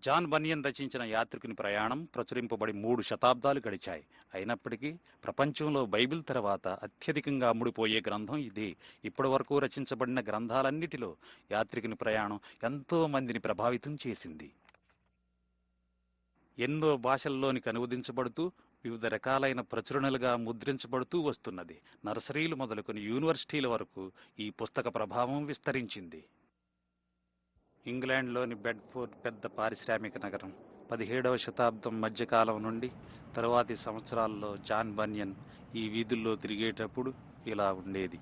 John బనియన్ రచించిన యాత్రికుని ప్రయాణం ప్రచురింపబడి 3 శతాబ్దాలు గడిచాయి. అయినప్పటికీ ప్రపంచంలో బైబిల్ తర్వాత అత్యధికంగా అమ్ముడుపోయే గ్రంథం ఇదే. ఇప్పటివరకు రచించబడిన గ్రంథాలన్నిటిలో యాత్రికుని ప్రయాణం ఎంతో మందిని ప్రభావితం చేసింది. ఎన్నో భాషల్లోనికి అనువదించబడుతూ వివిధ రకాలైన ప్రచురణలుగా ముద్రించబడుతూ వస్తున్నది. నర్సరీలు మొదలుకొని యూనివర్సిటీల వరకు ఈ పుస్తక ప్రభావం విస్తరించింది. ఇంగ్లాండ్లోని బెడ్ఫోర్డ్ పెద్ద పారిశ్రామిక నగరం. 17వ శతాబ్దం మధ్యకాలం నుండి తరువాతి సంవత్సరాల్లో జాన్ బనియన్ ఈ వీధుల్లో తిరిగేటప్పుడు ఇలా ఉండేది.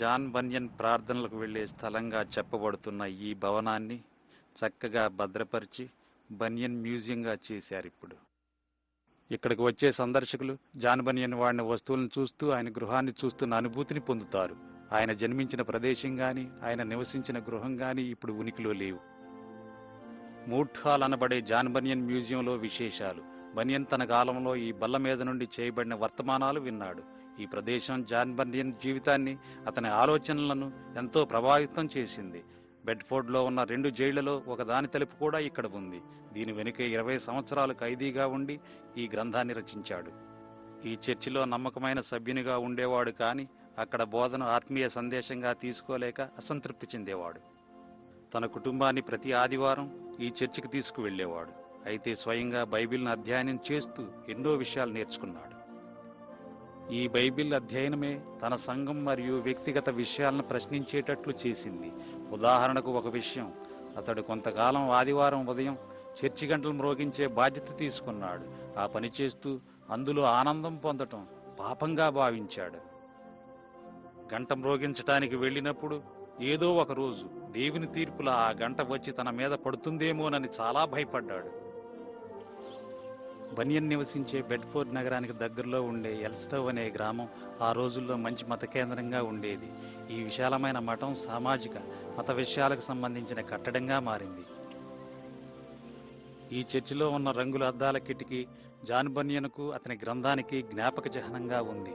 జాన్ బనియన్ ప్రార్థనలకు వెళ్లే స్థలంగా చెప్పబడుతున్న ఈ భవనాన్ని చక్కగా భద్రపరిచి బనియన్ మ్యూజియంగా చేశారిప్పుడు. ఇక్కడికి వచ్చే సందర్శకులు జాన్ బనియన్ వాడిన వస్తువులను చూస్తూ ఆయన గృహాన్ని చూస్తున్న అనుభూతిని పొందుతారు. ఆయన జన్మించిన ప్రదేశం గాని ఆయన నివసించిన గృహం గాని ఇప్పుడు ఉనికిలో లేవు. మూట్ హాల్ అనబడే జాన్ బనియన్ మ్యూజియంలో విశేషాలు. బనియన్ తన కాలంలో ఈ బల్ల మీద నుండి చేయబడిన వర్తమానాలు విన్నాడు. ఈ ప్రదేశం జాన్ బనియన్ జీవితాన్ని, అతని ఆలోచనలను ఎంతో ప్రభావితం చేసింది. బెడ్ఫోర్డ్లో ఉన్న 2 జైళ్లలో ఒకదాని తలుపు కూడా ఇక్కడ ఉంది. దీని వెనుకే 20 సంవత్సరాలు ఖైదీగా ఉండి ఈ గ్రంథాన్ని రచించాడు. ఈ చర్చిలో నమ్మకమైన సభ్యునిగా ఉండేవాడు కానీ అక్కడ బోధన ఆత్మీయ సందేశంగా తీసుకోలేక అసంతృప్తి చెందేవాడు. తన కుటుంబాన్ని ప్రతి ఆదివారం ఈ చర్చికి తీసుకువెళ్లేవాడు. అయితే స్వయంగా బైబిల్ను అధ్యయనం చేస్తూ ఎన్నో విషయాలు నేర్చుకున్నాడు. ఈ బైబిల్ అధ్యయనమే తన సంఘం మరియు వ్యక్తిగత విషయాలను ప్రశ్నించేటట్లు చేసింది. ఉదాహరణకు ఒక విషయం, అతడు కొంతకాలం ఆదివారం ఉదయం చర్చి గంటలు మ్రోగించే బాధ్యత తీసుకున్నాడు. ఆ పని చేస్తూ అందులో ఆనందం పొందటం పాపంగా భావించాడు. గంట మ్రోగించటానికి వెళ్ళినప్పుడు ఏదో ఒక రోజు దేవుని తీర్పులా ఆ గంట వచ్చి తన మీద పడుతుందేమోనని చాలా భయపడ్డాడు. బనియన్ నివసించే బెడ్ఫోర్డ్ నగరానికి దగ్గరలో ఉండే ఎల్స్టవ్ అనే గ్రామం ఆ రోజుల్లో మంచి మత కేంద్రంగా ఉండేది. ఈ విశాలమైన మఠం సామాజిక మత విషయాలకు సంబంధించిన కట్టడంగా మారింది. ఈ చర్చిలో ఉన్న రంగుల అద్దాల కిటికీ జాన్ బనియన్కు అతని గ్రంథానికి జ్ఞాపక చిహ్నంగా ఉంది.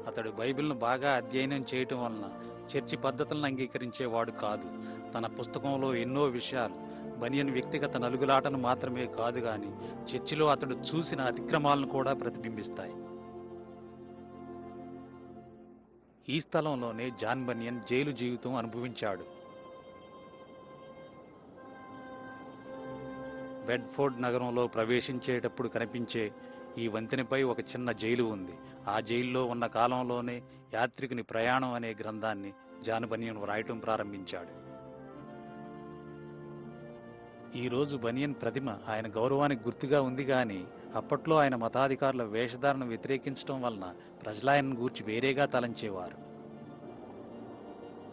అతడు బైబిల్ను బాగా అధ్యయనం చేయటం వలన చర్చి పద్ధతులను అంగీకరించేవాడు కాదు. తన పుస్తకంలో ఎన్నో విషయాలు బనియన్ వ్యక్తిగత నలుగులాటను మాత్రమే కాదు గాని చర్చిలో అతడు చూసిన అతిక్రమాలను కూడా ప్రతిబింబిస్తాయి. ఈ స్థలంలోనే జాన్ బనియన్ జైలు జీవితం అనుభవించాడు. బెడ్ఫోర్డ్ నగరంలో ప్రవేశించేటప్పుడు కనిపించే ఈ వంతెనపై ఒక చిన్న జైలు ఉంది. ఆ జైల్లో ఉన్న కాలంలోనే యాత్రికుని ప్రయాణం అనే గ్రంథాన్ని జాన్ బనియన్ వ్రాయటం ప్రారంభించాడు. ఈ రోజు బనియన్ ప్రతిమ ఆయన గౌరవానికి గుర్తుగా ఉంది గాని అప్పట్లో ఆయన మతాధికారుల వేషధారణ వ్యతిరేకించడం వలన ప్రజలాయనను గూర్చి వేరేగా తలంచేవారు.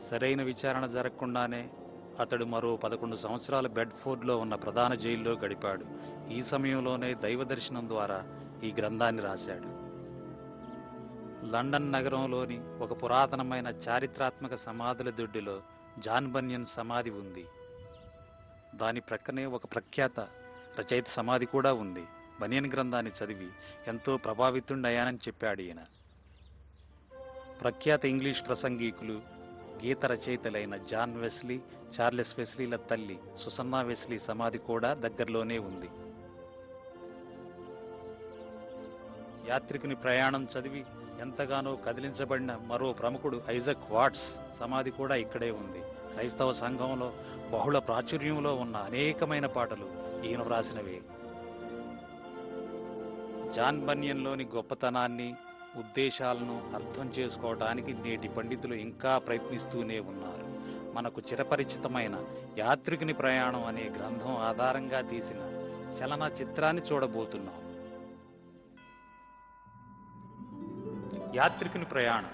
సరైన విచారణ జరగకుండానే అతడు మరో 11 సంవత్సరాలు బెడ్ఫోర్డ్లో ఉన్న ప్రధాన జైల్లో గడిపాడు. ఈ సమయంలోనే దైవ దర్శనం ద్వారా ఈ గ్రంథాన్ని రాశాడు. లండన్ నగరంలోని ఒక పురాతనమైన చారిత్రాత్మక సమాధుల దొడ్డిలో జాన్ బనియన్ సమాధి ఉంది. దాని ప్రక్కనే ఒక ప్రఖ్యాత రచయిత సమాధి కూడా ఉంది. బనియన్ గ్రంథాన్ని చదివి ఎంతో ప్రభావితుడయ్యానని చెప్పాడు ఈయన. ప్రఖ్యాత ఇంగ్లీష్ ప్రసంగికులు, గీత రచయితలైన జాన్ వెస్లీ, చార్లెస్ వెస్లీల తల్లి సుసన్నా వెస్లీ సమాధి కూడా దగ్గరలోనే ఉంది. యాత్రికుని ప్రయాణం చదివి ఎంతగానో కదిలించబడిన మరో ప్రముఖుడు ఐజక్ వాట్స్ సమాధి కూడా ఇక్కడే ఉంది. క్రైస్తవ సంఘంలో బహుళ ప్రాచుర్యంలో ఉన్న అనేకమైన పాటలు ఈయన వ్రాసినవే. జాన్ బనియన్లోని గొప్పతనాన్ని, ఉద్దేశాలను అర్థం చేసుకోవడానికి నేటి పండితులు ఇంకా ప్రయత్నిస్తూనే ఉన్నారు. మనకు చిరపరిచితమైన యాత్రికుని ప్రయాణం అనే గ్రంథం ఆధారంగా తీసిన చలన చిత్రాన్ని చూడబోతున్నాం. యాత్రికుని ప్రయాణం.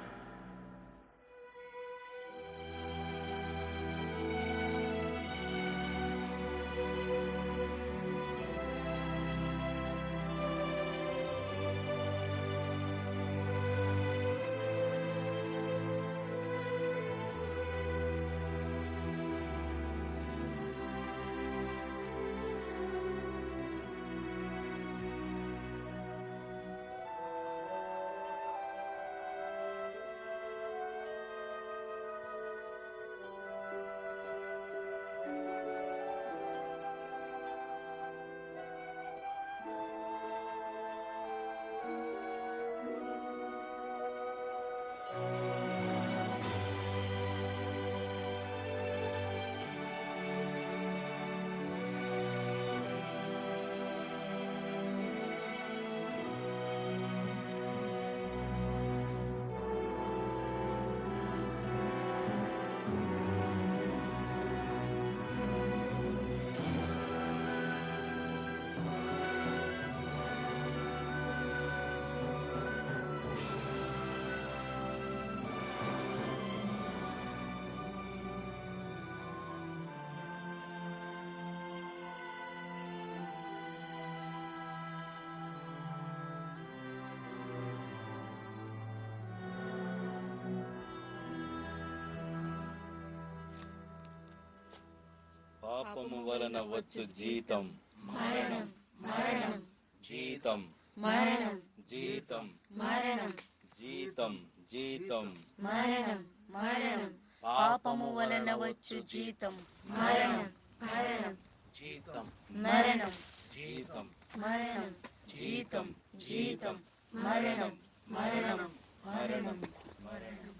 పాపము వలన వచ్చు జీతం మరణం మరణం జీతం మరణం జీతం మరణం జీతం జీతం మరణం మరణం పాపము వలన వచ్చు జీతం మరణం మరణం జీతం మరణం జీతం మరణం జీతం జీతం మరణం మరణం మరణం మరణం.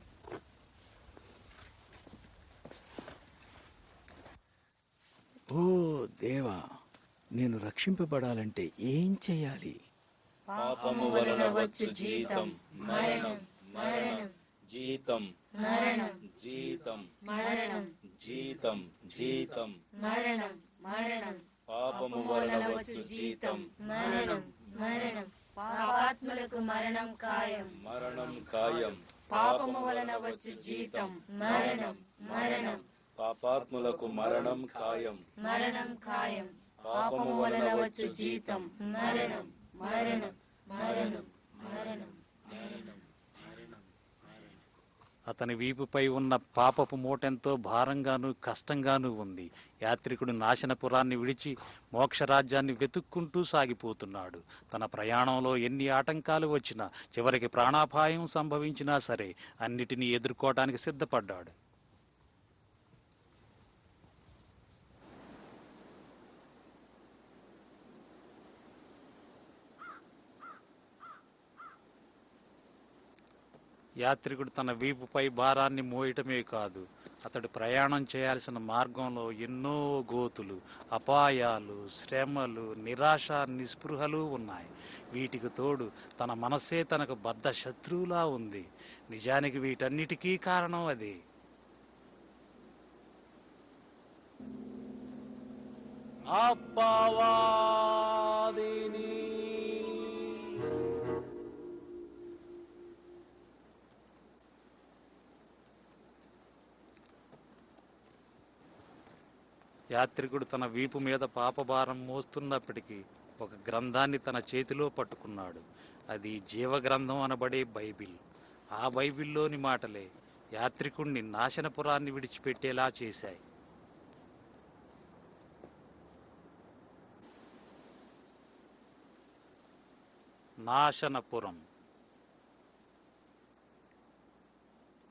ఓ దేవా, నేను రక్షింపబడాలంటే ఏం చేయాలి? పాపము వలన వచ్చు జీతం మరణం మరణం జీతం మరణం జీతం మరణం జీతం జీతం మరణం మరణం పాపము వలన వచ్చు జీతం మరణం మరణం పాపాత్ములకు మరణం ఖాయం మరణం ఖాయం పాపము వలన వచ్చు జీతం మరణం మరణం పాపాత్ములకు మరణం ఖాయం మరణం ఖాయం పాపము వలన వచ్చు జీతం మరణం మరణం మరణం మరణం మరణం. అతని వీపుపై ఉన్న పాపపు మూటెంతో భారంగాను కష్టంగానూ ఉంది. యాత్రికుడు నాశనపురాన్ని విడిచి మోక్షరాజ్యాన్ని వెతుక్కుంటూ సాగిపోతున్నాడు. తన ప్రయాణంలో ఎన్ని ఆటంకాలు వచ్చినా, చివరికి ప్రాణాపాయం సంభవించినా సరే అన్నిటినీ ఎదుర్కోవటానికి సిద్ధపడ్డాడు. యాత్రికుడు తన వీపుపై భారాన్ని మోయటమే కాదు, అతడు ప్రయాణం చేయాల్సిన మార్గంలో ఎన్నో గోతులు, అపాయాలు, శ్రమలు, నిరాశ, నిస్పృహలు ఉన్నాయి. వీటికి తోడు తన మనస్సే తనకు బద్ధ శత్రువులా ఉంది. నిజానికి వీటన్నిటికీ కారణం అదే. అపవాదిని యాత్రికుడు తన వీపు మీద పాపభారం మోస్తున్నప్పటికీ ఒక గ్రంథాన్ని తన చేతిలో పట్టుకున్నాడు. అది జీవగ్రంథం అనబడే బైబిల్. ఆ బైబిల్లోని మాటలే యాత్రికుణ్ణి నాశనపురాన్ని విడిచిపెట్టేలా చేశాయి. నాశనపురం.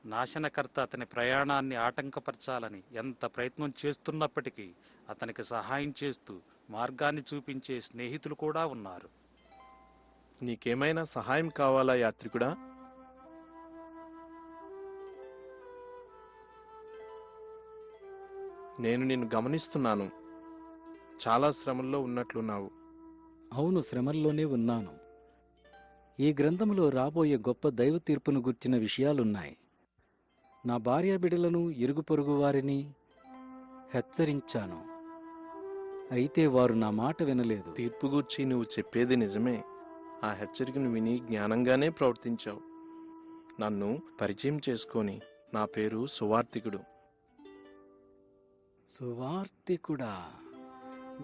నాశనకర్త అతని ప్రయాణాన్ని ఆటంకపరచాలని ఎంత ప్రయత్నం చేస్తున్నప్పటికీ అతనికి సహాయం చేస్తూ మార్గాన్ని చూపించే స్నేహితులు కూడా ఉన్నారు. నీకేమైనా సహాయం కావాలా యాత్రికుడా? నేను నిన్ను గమనిస్తున్నాను. చాలా శ్రమల్లో ఉన్నట్లున్నావు. అవును, శ్రమల్లోనే ఉన్నాను. ఈ గ్రంథంలో రాబోయే గొప్ప దైవ తీర్పును గుర్చిన విషయాలున్నాయి. నా భార్యాబిడ్డలను, ఇరుగు పొరుగు వారిని హెచ్చరించాను. అయితే వారు నా మాట వినలేదు. తీర్పు గూర్చి నువ్వు చెప్పేది నిజమే. ఆ హెచ్చరికను విని జ్ఞానంగానే ప్రవర్తించావు. నన్ను పరిచయం చేసుకొని, నా పేరు సువార్తికుడు. సువార్తికుడా,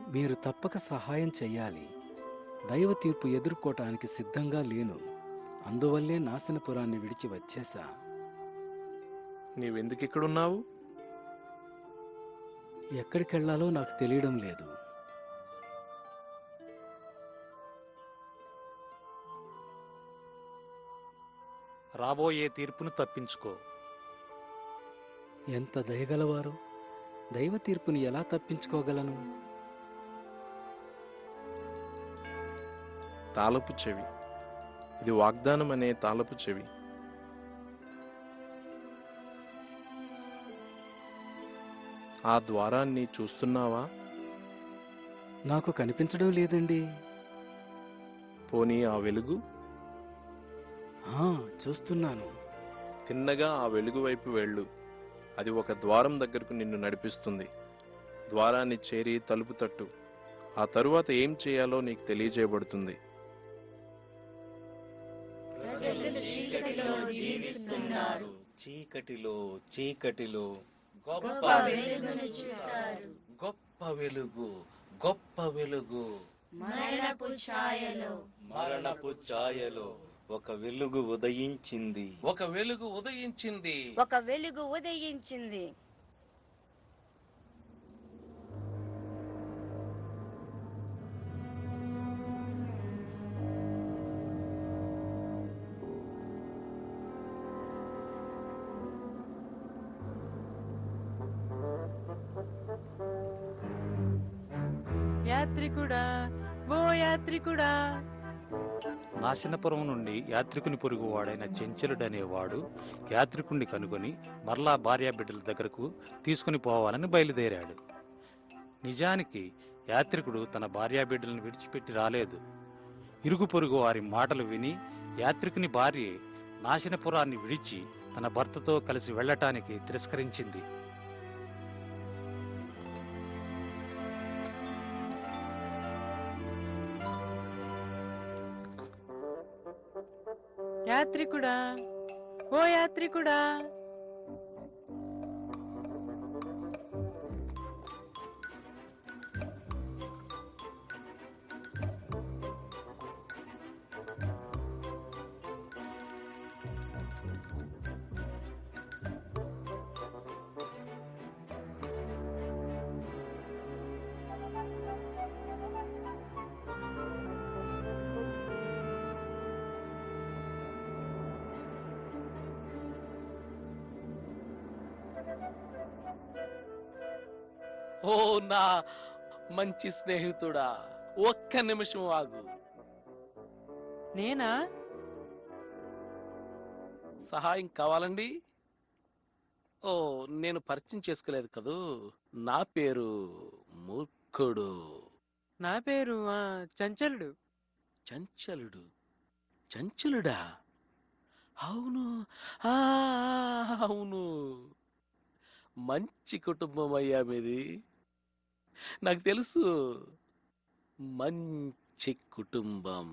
మీరు తప్పక సహాయం చెయ్యాలి. దైవ తీర్పు ఎదుర్కోవటానికి సిద్ధంగా లేను. అందువల్లే నాశనపురాన్ని విడిచి వచ్చేశా. నీవెందుకిక్కడున్నావు? ఎక్కడికెళ్లాలో నాకు తెలియడం లేదు. రాబోయే తీర్పును తప్పించుకో. ఎంత దయగలవారు! దైవ తీర్పుని ఎలా తప్పించుకోగలను? తాళపు చెవి. ఇది వాగ్దానం అనే తాళపు చెవి. ఆ ద్వారాన్ని చూస్తున్నావా? నాకు కనిపించడం లేదండి. పోనీ ఆ వెలుగు? చూస్తున్నాను. తిన్నగా ఆ వెలుగు వైపు వెళ్ళు. అది ఒక ద్వారం దగ్గరకు నిన్ను నడిపిస్తుంది. ద్వారాన్ని చేరి తలుపు తట్టు. ఆ తరువాత ఏం చేయాలో నీకు తెలియజేయబడుతుంది. చీకటిలో చీకటిలో గొప్ప వెలుగును చూశారు. గొప్ప వెలుగు, గొప్ప వెలుగు. మరణపు ఛాయలో మరణపు ఛాయలో ఒక వెలుగు ఉదయించింది. ఒక వెలుగు ఉదయించింది. ఒక వెలుగు ఉదయించింది. యాత్రికుడా, ఓ యాత్రికుడా. నాశనపురం నుండి యాత్రికుని పొరుగువాడైన చెంచలుడనేవాడు యాత్రికుణ్ణి కనుగొని మరలా భార్యాబిడ్డల దగ్గరకు తీసుకుని పోవాలని బయలుదేరాడు. నిజానికి యాత్రికుడు తన భార్యాబిడ్డలను విడిచిపెట్టి రాలేదు. ఇరుగు పొరుగు వారి మాటలు విని యాత్రికుని భార్య నాశనపురాన్ని విడిచి తన భర్తతో కలిసి వెళ్ళటానికి తిరస్కరించింది. యాత్రికుడా, ఓ యాత్రికుడా. ఓ నా మంచి స్నేహితుడా, ఒక్క నిమిషం ఆగు. నేనా? సహాయం కావాలండి? ఓ, నేను పరిచయం చేసుకోలేదు కదూ. నా పేరు మూర్ఖుడు. నా పేరు చంచలుడు. చంచలుడు? చంచలుడా? అవును, ఆ, అవును. మంచి కుటుంబం అయ్యా మీది. నాకు తెలుసు, మంచి కుటుంబం.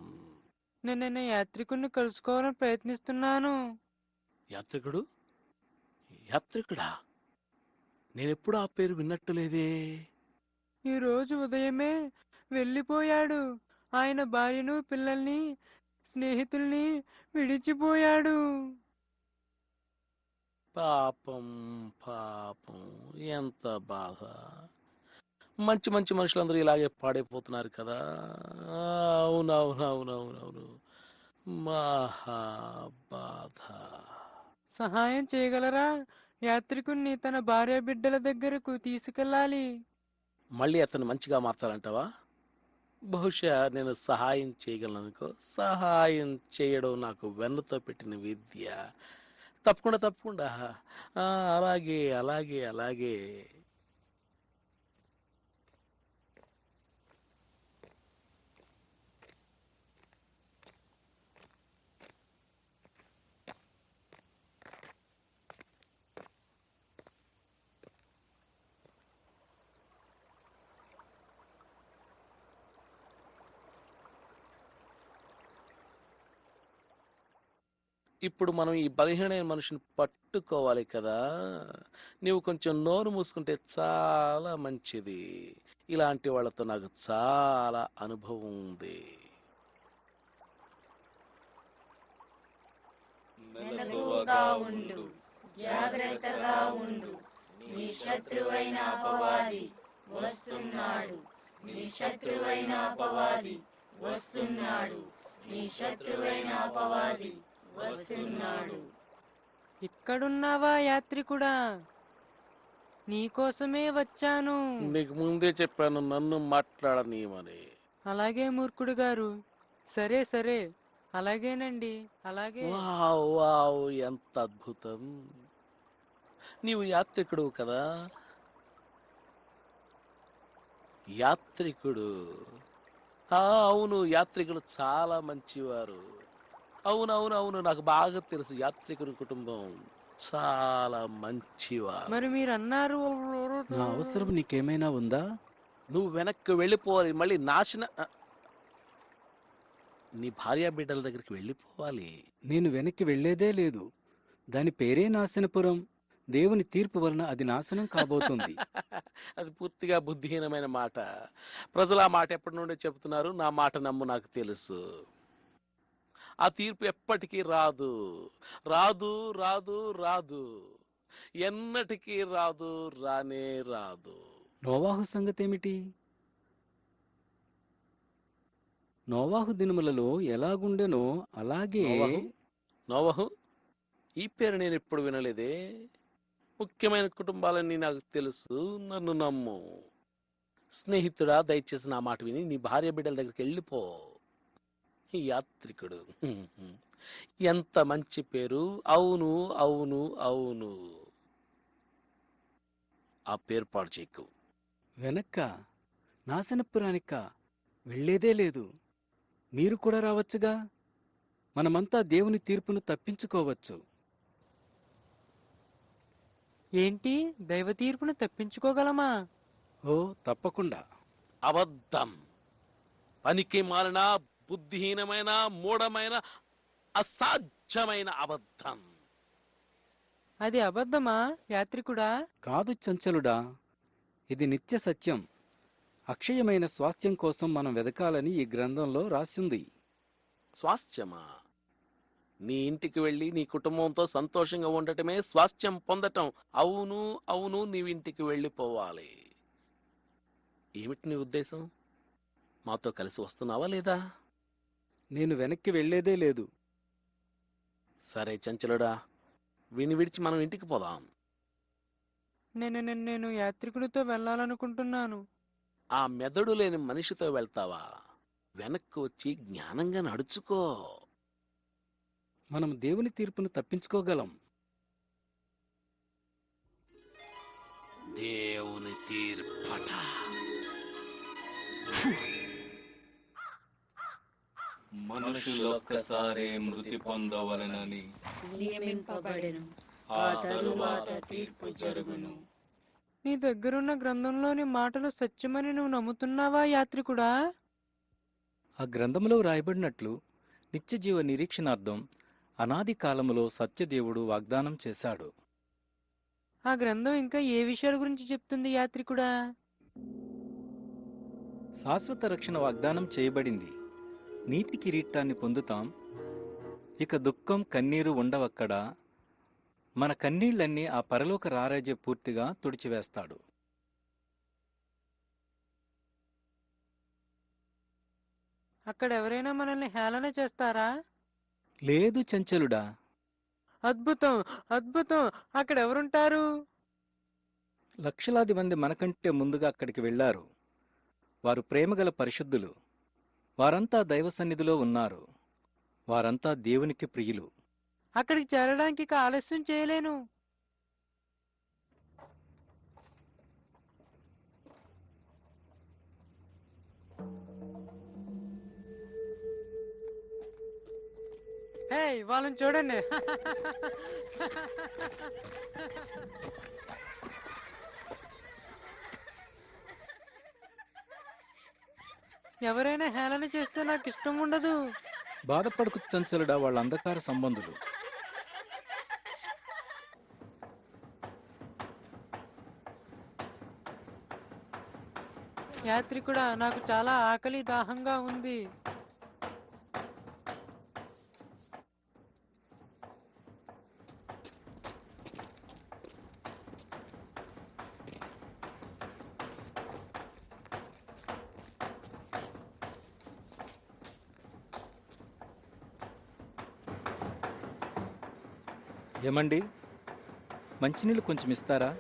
నేను యాత్రికుడిని కలుసుకోవాలని ప్రయత్నిస్తున్నాను. యాత్రికుడు? యాత్రికుడా? నేనెప్పుడు ఆ పేరు విన్నట్టు లేదే. ఈ రోజు ఉదయమే వెళ్ళిపోయాడు. ఆయన భార్యను, పిల్లల్ని, స్నేహితుల్ని విడిచిపోయాడు. పాపం పాపం, ఎంత బాధ. మంచి మంచి మనుషులందరూ ఇలాగే పాడైపోతున్నారు కదా. అవునవునవునవునవును, మహా బాధ. సహాయం చేయగలరా? యాత్రికుణ్ణి తన భార్య బిడ్డల దగ్గరకు తీసుకెళ్ళాలి. మళ్ళీ అతను మంచిగా మార్చాలంటావా? బహుశా నేను సహాయం చేయగలను అనుకో. సహాయం చేయడం నాకు వెన్నతో పెట్టిన విద్య. తప్పకుండా తప్పకుండా. అలాగే అలాగే అలాగే. ఇప్పుడు మనం ఈ బలహీనమైన మనిషిని పట్టుకోవాలి కదా. నీవు కొంచెం నోరు మూసుకుంటే చాలా మంచిది. ఇలాంటి వాళ్ళతో నాకు చాలా అనుభవం ఉంది. మెలకువగా ఉండు, జాగ్రత్తగా ఉండు. నీ శత్రువైన అపవాది వస్తున్నాడు. నీ శత్రువైన అపవాది వస్తున్నాడు. నీ శత్రువైన అపవాది వస్తున్నాడు. ఇక్కడున్నావా యాత్రికుడా? నీకోసమే వచ్చాను. నీకు ముందే చెప్పాను నన్ను మాట్లాడనీయమని. అలాగే మూర్ఖుడు గారు. సరే సరే, అలాగేనండి, అలాగే. వావ్ వావ్, ఎంత అద్భుతం. నీవు యాత్రికుడు కదా? యాత్రికుడు? అవును, యాత్రికులు చాలా మంచివారు. అవునవునవును, నాకు బాగా తెలుసు. యాత్రికుడి కుటుంబం చాలా మంచివారు. మరి మీరు అన్నారు. నా అవసరం నీకేమైనా ఉందా? నువ్వు వెనక్కి వెళ్ళిపోవాలి. మళ్ళీ నీ భార్యా బిడ్డల దగ్గరికి వెళ్ళిపోవాలి. నేను వెనక్కి వెళ్లేదే లేదు. దాని పేరే నాశనపురం. దేవుని తీర్పు వలన అది నాశనం కాబోతుంది. అది పూర్తిగా బుద్ధిహీనమైన మాట. ప్రజలు ఆ మాట ఎప్పటి నుండి చెబుతున్నారు. నా మాట నమ్ము, నాకు తెలుసు. ఆ తీర్పు ఎప్పటికీ రాదు, రాదు రాదు రాదు, ఎన్నటికీ రాదు, రానే రాదు. నోవాహు సంగతేమిటి? నోవాహు దినములలో ఎలాగుండెనో అలాగే. నోవహు? ఈ పేరు నేను ఎప్పుడు వినలేదే. ముఖ్యమైన కుటుంబాలన్నీ నాకు తెలుసు, నన్ను నమ్ము. స్నేహితుడా, దయచేసి నా మాట విని నీ భార్య బిడ్డల దగ్గరికి వెళ్ళిపో. ఈ యాత్రికుడు ఎంత మంచి పేరు. అవును అవును అవును. ఆ పేరు పాడు చేయకు. వెనక్క నాశనపురానిక వెళ్ళేదే లేదు. మీరు కూడా రావచ్చుగా. మనమంతా దేవుని తీర్పును తప్పించుకోవచ్చు. ఏంటి, దైవ తీర్పును తప్పించుకోగలమా? ఓ తప్పకుండా. అబద్ధం. పనికి మాలిన, బుద్ధిహీనమైన, మూఢమైన, అసాధ్యమైన అబద్ధం. అది అబద్ధమా యాత్రికుడా? కాదు చంచలుడా, ఇది నిత్య సత్యం. అక్షయమైన స్వాస్థ్యం కోసం మనం వెదకాలని ఈ గ్రంథంలో రాసింది. స్వాస్థ్యమా? నీ ఇంటికి వెళ్ళి నీ కుటుంబంతో సంతోషంగా ఉండటమే స్వాస్థ్యం పొందటం. అవును అవును, నీవింటికి వెళ్ళిపోవాలి. ఏమిటి నీ ఉద్దేశం? మాతో కలిసి వస్తున్నావా లేదా? నేను వెనక్కి వెళ్ళేదే లేదు. సరే చంచలుడా, వీని విడిచి మనం ఇంటికి పోదాం. నేను యాత్రికుడితో వెళ్ళాలనుకుంటున్నాను. ఆ మెదడు లేని మనిషితో వెళ్తావా? వెనక్కి వచ్చి జ్ఞానంగా నడుచుకో. మనం దేవుని తీర్పును తప్పించుకోగలం. దేవుని తీర్పట. మనుషులొక్కసారే మృతి పొందవలనని నియమింపబడెను. ఆ తరువాత తీర్పు జరుగును. నీ దగ్గరున్న గ్రంథంలోని మాటలు సత్యమని నువ్వు నమ్ముతున్నావా యాత్రికుడా? ఆ గ్రంథంలో రాయబడినట్లు నిత్యజీవ నిరీక్షణార్థం అనాది కాలములో సత్యదేవుడు వాగ్దానం చేశాడు. ఆ గ్రంథం ఇంకా ఏ విషయాల గురించి చెప్తుంది యాత్రికుడా? శాశ్వత రక్షణ వాగ్దానం చేయబడింది. నీతి కిరీటాన్ని పొందుతాం. ఇక దుఃఖం, కన్నీరు ఉండవక్కడ. మన కన్నీళ్లన్నీ ఆ పరలోక రారాజే పూర్తిగా తుడిచివేస్తాడు. అక్కడ ఎవరైనా మనల్ని హేళన చేస్తారా? లేదు చంచలుడా. అద్భుతం అద్భుతం. అక్కడ ఎవరుంటారు? లక్షలాది మంది మనకంటే ముందుగా అక్కడికి వెళ్లారు. వారు ప్రేమగల పరిశుద్ధులు. వారంతా దైవ సన్నిధిలో ఉన్నారు. వారంతా దేవునికి ప్రియులు. అక్కడికి చేరడానికి ఇక ఆలస్యం చేయలేను. హే, వాళ్ళని చూడండి. ఎవరైనా హేళన చేస్తే నాకు ఇష్టం ఉండదు. బాధపడకు చంచలుడా, వాళ్ళ అంధకార సంబంధులు. యాత్రికుడా, నాకు చాలా ఆకలి దాహంగా ఉంది. ఏమండి, మంచినీళ్ళు కొంచెం ఇస్తారా?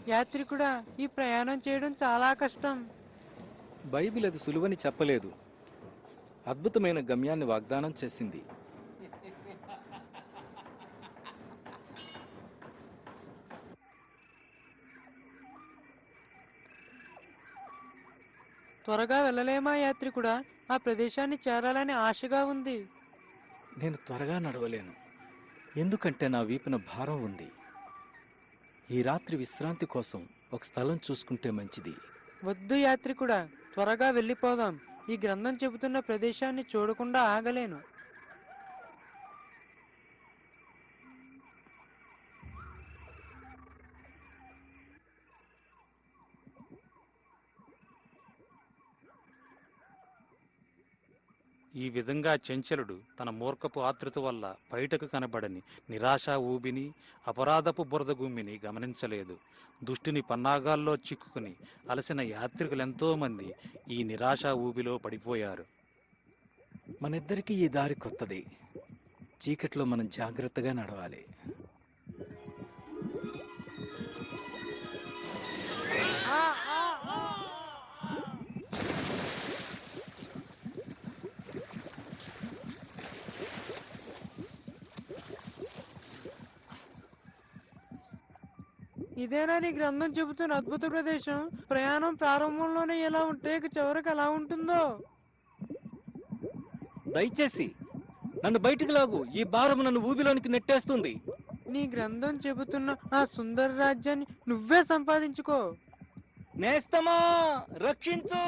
యాత్రికుడా, ఈ ప్రయాణం చేయడం చాలా కష్టం. బైబిల్ అది సులువని చెప్పలేదు. అద్భుతమైన గమ్యాన్ని వాగ్దానం చేసింది. త్వరగా వెళ్ళలేమా యాత్రికుడా? ఆ ప్రదేశాన్ని చేరాలని ఆశగా ఉంది. నేను త్వరగా నడవలేను. ఎందుకంటే నా వీపున భారం ఉంది. ఈ రాత్రి విశ్రాంతి కోసం ఒక స్థలం చూసుకుంటే మంచిది. వద్దు యాత్రికుడా, త్వరగా వెళ్ళిపోదాం. ఈ గ్రంథం చెబుతున్న ప్రదేశాన్ని చూడకుండా ఆగలేను. ఈ విధంగా చెంచలుడు తన మూర్ఖపు ఆతృత వల్ల బయటకు కనబడని నిరాశా ఊబిని, అపరాధపు బురద గుమ్మిని గమనించలేదు. దుష్టుని పన్నాగాల్లో చిక్కుకుని అలసిన యాత్రికులెంతో మంది ఈ నిరాశా ఊబిలో పడిపోయారు. మనిద్దరికీ ఈ దారి కొత్తది. చీకట్లో మనం జాగ్రత్తగా నడవాలి. ఇదేనా నీ గ్రంథం చెబుతున్న అద్భుత ప్రదేశం? ప్రయాణం ప్రారంభంలోనే ఎలా ఉంటే ఇక చివరికి ఎలా ఉంటుందో. దయచేసి నన్ను బయటికి లాగు. ఈ భారం నన్ను ఊబిలోనికి నెట్టేస్తుంది. నీ గ్రంథం చెబుతున్న ఆ సుందర రాజ్యాన్ని నువ్వే సంపాదించుకో. నేస్తమా, రక్షించు.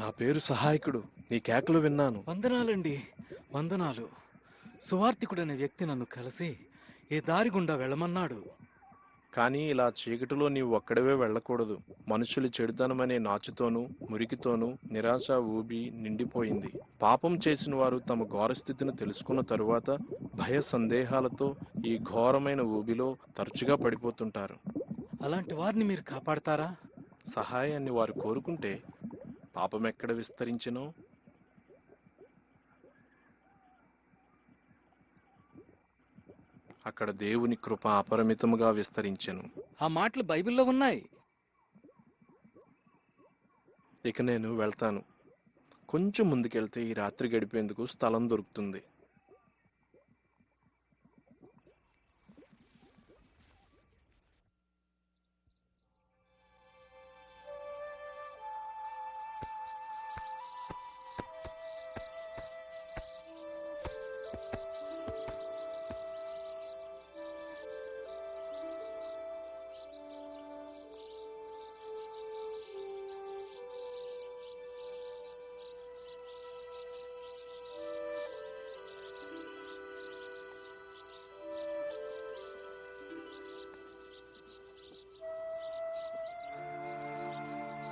నా పేరు సహాయకుడు. నీ కేకలు విన్నాను. వందనాలండి, వందనాలు. సువార్తికుడనే వ్యక్తి నన్ను కలిసి ఈ దారి గుండా వెళ్ళమన్నాడు. కానీ ఇలా చీకటిలో నీవు ఒక్కడవే వెళ్ళకూడదు. మనుషులు చెడుతనమనే నాచుతోనూ మురికితోనూ నిరాశ ఊబి నిండిపోయింది. పాపం చేసిన వారు తమ ఘోరస్థితిని తెలుసుకున్న తరువాత భయ సందేహాలతో ఈ ఘోరమైన ఊబిలో తరచుగా పడిపోతుంటారు. అలాంటి వారిని మీరు కాపాడతారా? సహాయాన్ని వారు కోరుకుంటే పాపం ఎక్కడ విస్తరించినో అక్కడ దేవుని కృప అపరిమితముగా విస్తరించెను. ఆ మాటలు బైబిల్లో ఉన్నాయి. ఇక నేను వెళ్తాను. కొంచెం ముందుకెళ్తే ఈ రాత్రి గడిపేందుకు స్థలం దొరుకుతుంది.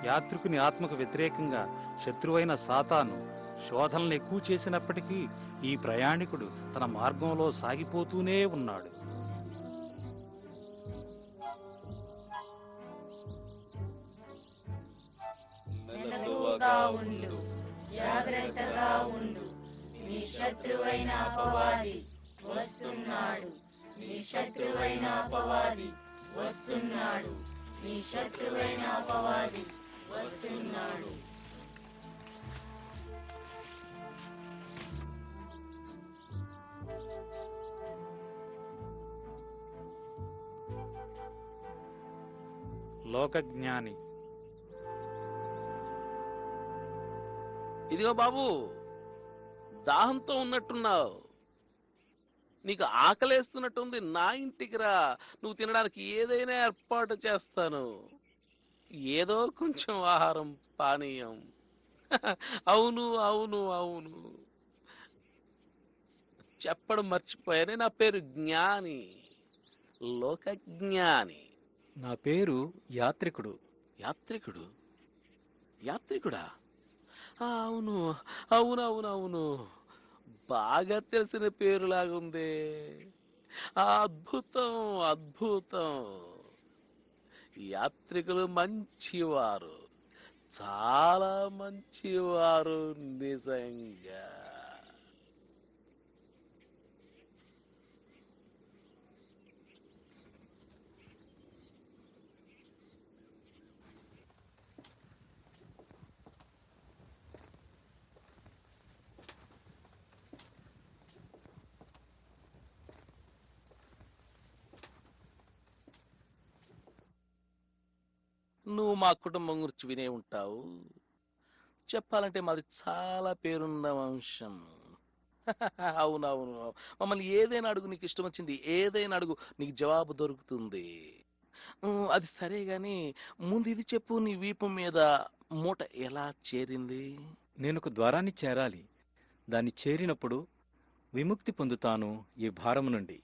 యాత్రికుని ఆత్మకు వ్యతిరేకంగా శత్రువైన సాతాను శోధనలు ఎక్కువ చేసినప్పటికీ ఈ ప్రయాణికుడు తన మార్గంలో సాగిపోతూనే ఉన్నాడు. మెలకువగా ఉండు, జాగ్రత్తగా ఉండు. నీ శత్రువైన అపవాది వస్తున్నాడు. నీ శత్రువైన అపవాది వస్తున్నాడు. నీ శత్రువైన అపవాది వస్తున్నాడు. లోకజ్ఞాని. ఇదిగో బాబు, దాహంతో ఉన్నట్టున్నావు. నీకు ఆకలేస్తున్నట్టుంది. నా ఇంటికి రా, నువ్వు తినడానికి ఏదైనా ఏర్పాటు చేస్తాను. ఏదో కొంచెం ఆహారం, పానీయం. అవును అవును అవును, చెప్పడం మర్చిపోయానే. నా పేరు జ్ఞాని, లోకజ్ఞాని. నా పేరు యాత్రికుడు. యాత్రికుడు? యాత్రికుడా? అవును అవును అవును అవును, బాగా తెలిసిన పేరులాగుంది. అద్భుతం అద్భుతం. యాత్రికులు మంచివారు, చాలా మంచివారు నిజంగా. నువ్వు మా కుటుంబం గురించి వినే ఉంటావు. చెప్పాలంటే మాది చాలా పేరున్న వంశం. అవునవును, మమ్మల్ని ఏదైనా అడుగు, నీకు ఇష్టం వచ్చింది ఏదైనా అడుగు, నీకు జవాబు దొరుకుతుంది. అది సరే గాని ముందు ఇది చెప్పు, నీ వీపు మీద మూట ఎలా చేరింది? నేను ఒక ద్వారాన్ని చేరాలి. దాన్ని చేరినప్పుడు విముక్తి పొందుతాను ఈ భారము నుండి.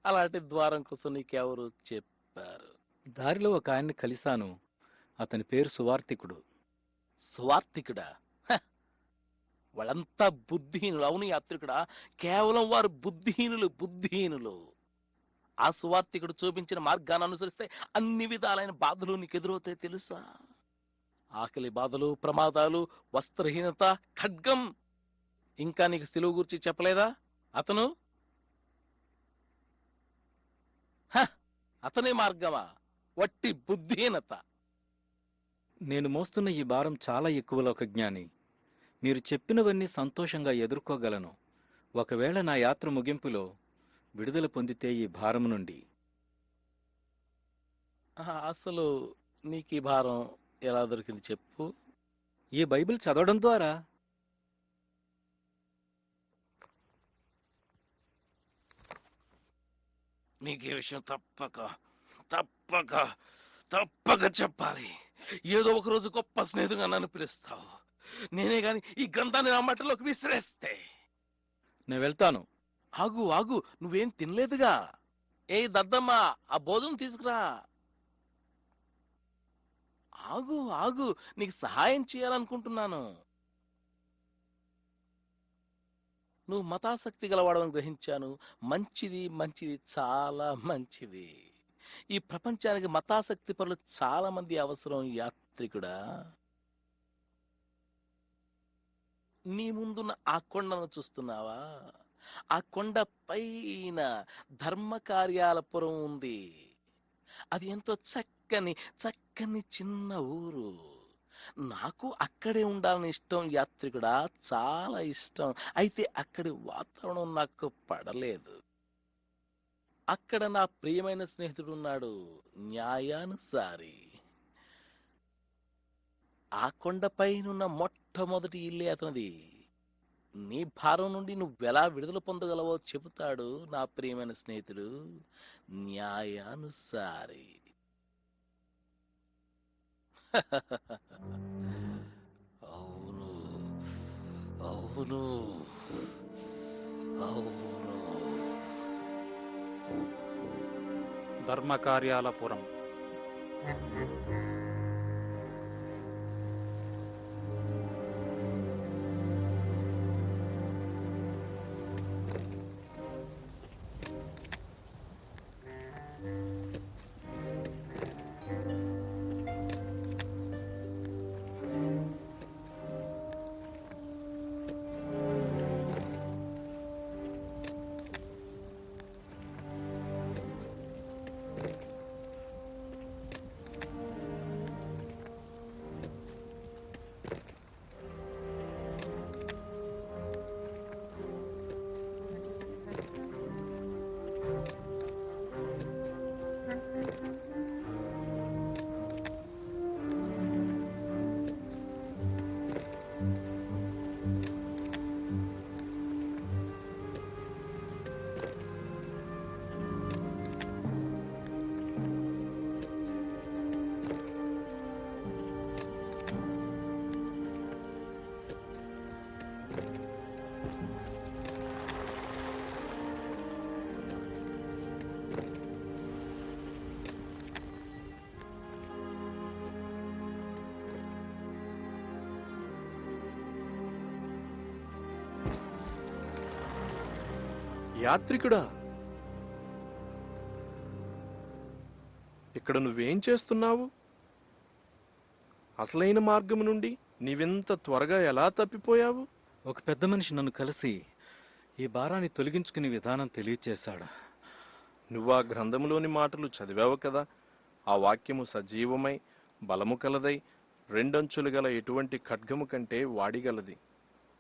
అలాంటి ద్వారం కోసం నీకెవరు చెప్పారు? దారిలో ఒక ఆయన్ని కలిశాను. అతని పేరు సువార్తికుడు. స్వార్థికుడా? హ! వాళ్ళంతా బుద్ధిహీనులు. అవును యాత్రికుడా, కేవలం వారు బుద్ధిహీనులు. ఆ సువార్తికుడు చూపించిన మార్గాన్ని అనుసరిస్తే అన్ని విధాలైన బాధలు నీకు ఎదురవుతాయి తెలుసా? ఆకలి బాధలు, ప్రమాదాలు, వస్త్రహీనత, ఖడ్గం. ఇంకా నీకు సిలువ గురించి చెప్పలేదా అతను? అతనే మార్గమా? వట్టి బుద్ధిహీనత. నేను మోస్తున్న ఈ భారం చాలా ఎక్కువ లోకజ్ఞాని. మీరు చెప్పినవన్నీ సంతోషంగా ఎదుర్కోగలను. ఒకవేళ నా యాత్ర ముగింపులో విడుదల పొందితే ఈ భారం నుండి. అసలు నీకు ఈ భారం ఎలా దొరికింది చెప్పు? ఈ బైబిల్ చదవడం ద్వారా. నీకు ఈ విషయం తప్పక చెప్పాలి. ఏదో ఒక రోజు గొప్ప స్నేహితుగా నన్ను పిలుస్తావు. నేనే గాని ఈ గ్రంథాన్ని నా మట్టలోకి విసిరేస్తే. నేను వెళ్తాను. ఆగు, నువ్వేం తినలేదుగా. ఏ దద్దమ్మా, ఆ భోజనం తీసుకురా. ఆగు, నీకు సహాయం చేయాలనుకుంటున్నాను. నువ్వు మతాసక్తి గలవాడని గ్రహించాను. మంచిది, చాలా మంచిది. ఈ ప్రపంచానికి మతాసక్తి పరులు చాలా మంది అవసరం యాత్రికుడా. నీ ముందున్న ఆ కొండను చూస్తున్నావా? ఆ కొండ పైన ధర్మ కార్యాలపురం ఉంది. అది ఎంతో చక్కని చిన్న ఊరు. నాకు అక్కడే ఉండాలని ఇష్టం యాత్రికుడా, చాలా ఇష్టం. అయితే అక్కడి వాతావరణం నాకు పడలేదు. అక్కడ నా ప్రియమైన స్నేహితుడు ఉన్నాడు, న్యాయానుసారి. ఆ కొండపైనున్న మొట్టమొదటి ఇల్లే అతనిది. నీ భారం నుండి నువ్వెలా విడుదల పొందగలవో చెబుతాడు నా ప్రియమైన స్నేహితుడు, న్యాయానుసారి. అవును. ధర్మకార్యాలపురం. యాత్రికుడా, ఇక్కడ నువ్వేం చేస్తున్నావు? అసలైన మార్గం నుండి నీవింత త్వరగా ఎలా తప్పిపోయావు? ఒక పెద్ద మనిషి నన్ను కలిసి ఈ భారాన్ని తొలగించుకునే విధానం తెలియచేశాడు. నువ్వా గ్రంథములోని మాటలు చదివావు కదా? ఆ వాక్యము సజీవమై బలము కలదై రెండంచులు గల ఎటువంటి ఖడ్గము కంటే వాడిగలది.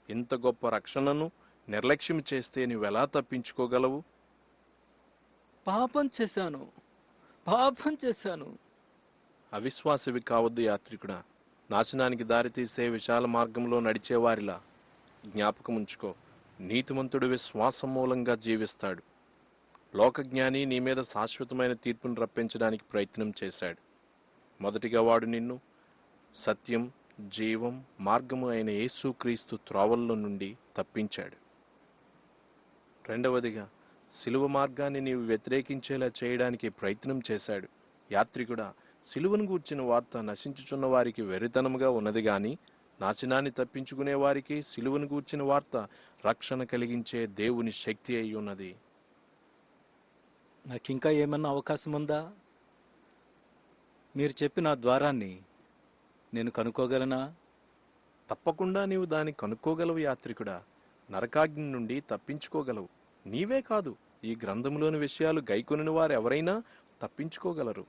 ఇంత గొప్ప రక్షణను నిర్లక్ష్యం చేస్తే నువ్వెలా తప్పించుకోగలవు? పాపం చేశాను. అవిశ్వాసివి కావద్దు యాత్రికుడా. నాశనానికి దారితీసే విశాల మార్గంలో నడిచేవారిలా జ్ఞాపకముంచుకో, నీతిమంతుడు విశ్వాసం మూలంగా జీవిస్తాడు. లోకజ్ఞాని నీ మీద శాశ్వతమైన తీర్పును రప్పించడానికి ప్రయత్నం చేశాడు. మొదటిగా వాడు నిన్ను సత్యం, జీవం, మార్గము అయిన యేసుక్రీస్తు త్రోవల్లో నుండి తప్పించాడు. రెండవదిగా సిలువ మార్గాన్ని నీవు వ్యతిరేకించేలా చేయడానికి ప్రయత్నం చేశాడు. యాత్రికుడా, సిలువను గూర్చిన వార్త నశించుచున్న వారికి వెర్రితనముగా ఉన్నది గాని, నాశనాన్ని తప్పించుకునే వారికి సిలువను గూర్చిన వార్త రక్షణ కలిగించే దేవుని శక్తి అయి ఉన్నది. నాకింకా ఏమన్నా అవకాశం ఉందా? మీరు చెప్పిన ఆ ద్వారాన్ని నేను కనుక్కోగలనా? తప్పకుండా నీవు దాన్ని కనుక్కోగలవు యాత్రికుడా. నరకాగ్ని నుండి తప్పించుకోగలవు. నీవే కాదు, ఈ గ్రంథములోని విషయాలు గైకొనిన వారెవరైనా తప్పించుకోగలరు.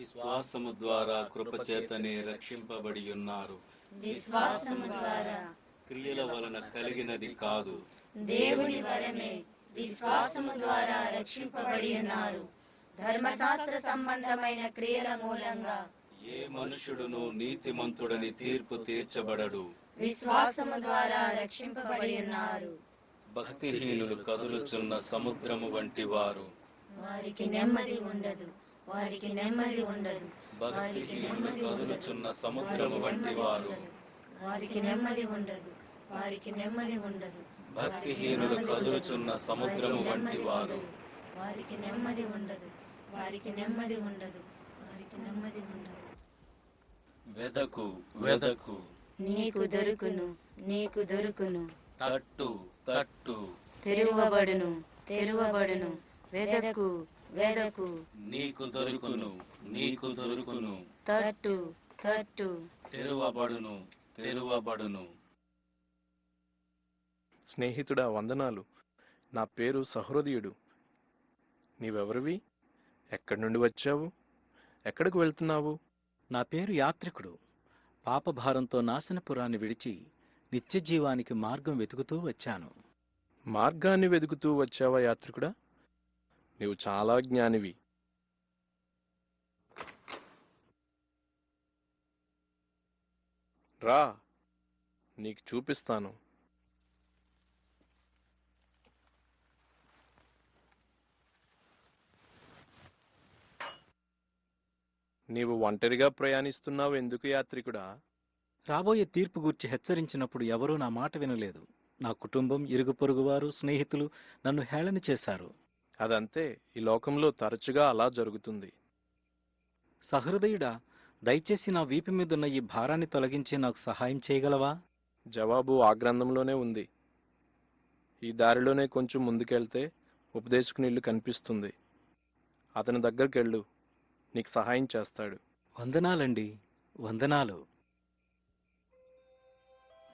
విశ్వాసము ద్వారా కృపచేతనే రక్షింపబడి ఉన్నారు. విశ్వాసము ద్వారా క్రియల వలన కలిగినది కాదు. దేవుని వరమే విశ్వాసము ద్వారా రక్షింపబడి ఉన్నారు. ధర్మశాస్త్ర సంబంధమైన క్రియల మూలంగా ఏ మనుషుడును నీతిమంతుడని తీర్పు తీర్చబడడు. విశ్వాసము ద్వారా రక్షింపబడి ఉన్నారు. భక్తిహీనులు కదులుచున్న సముద్రము వంటి వారు. వారికి నెమ్మది ఉండదు, వారికి నెమ్మది ఉండదు, వారికి భక్తిహీనులు నెమ్మది ఉండదు, కదులుచున్న సముద్రము వంటి వారు. వారికి నెమ్మది ఉండదు, వారికి నెమ్మది ఉండదు, భక్తిహీనులు కదులుచున్న సముద్రము వంటి వారు. వారికి నెమ్మది ఉండదు, వారికి నెమ్మది ఉండదు, వారికి నెమ్మది ఉండదు. వెదకు వెదకు, నీకు దొరుకును, నీకు దొరుకును. తట్టు తట్టు, తెరువబడును, తెరువబడును. వెదకు, వెదకు. నీకు దొరుకును, నీకు దొరుకును. తట్టు, తట్టు. తెరువబడును, తెరువబడును. స్నేహితుడా, వందనాలు. నా పేరు సహృదయుడు. నీవెవరివి? ఎక్కడి నుండి వచ్చావు? ఎక్కడికి వెళ్తున్నావు? నా పేరు యాత్రికుడు. పాపభారంతో నాశనపురాన్ని విడిచి నిత్యజీవానికి మార్గం వెతుకుతూ వచ్చాను. మార్గాన్ని వెతుకుతూ వచ్చావా యాత్రికుడా? నీవు చాలా జ్ఞానివి. రా, నీకు చూపిస్తాను. నీవు ఒంటరిగా ప్రయాణిస్తున్నావు ఎందుకు యాత్రికుడా? రాబోయే తీర్పు గూర్చి హెచ్చరించినప్పుడు ఎవరూ నా మాట వినలేదు. నా కుటుంబం, ఇరుగు పొరుగువారు, స్నేహితులు నన్ను హేళన చేశారు. అదంతే, ఈ లోకంలో తరచుగా అలా జరుగుతుంది. సహృదయుడా, దయచేసి నా వీపు మీదున్న ఈ భారాన్ని తొలగించి నాకు సహాయం చేయగలవా? జవాబు ఆ గ్రంథంలోనే ఉంది. ఈ దారిలోనే కొంచెం ముందుకెళ్తే ఉపదేశకునిల్లు కనిపిస్తుంది. అతని దగ్గరికెళ్ళు, నీకు సహాయం చేస్తాడు. వందనాలండి, వందనాలు.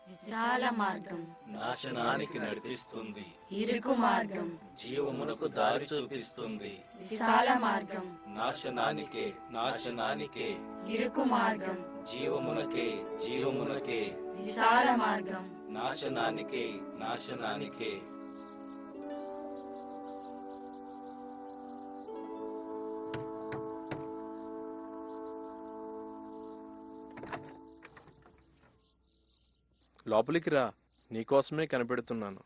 విశాల మార్గం నాశనానికి నడిపిస్తుంది. ఇరుకు మార్గం జీవమునకు దారి చూపిస్తుంది. విశాల మార్గం నాశనానికే, నాశనానికే. ఇరుకు మార్గం జీవమునకే, జీవమునకే. విశాల మార్గం నాశనానికే, నాశనానికే. లోపలికి రా, నీకోసమే కనిపెడుతున్నాను.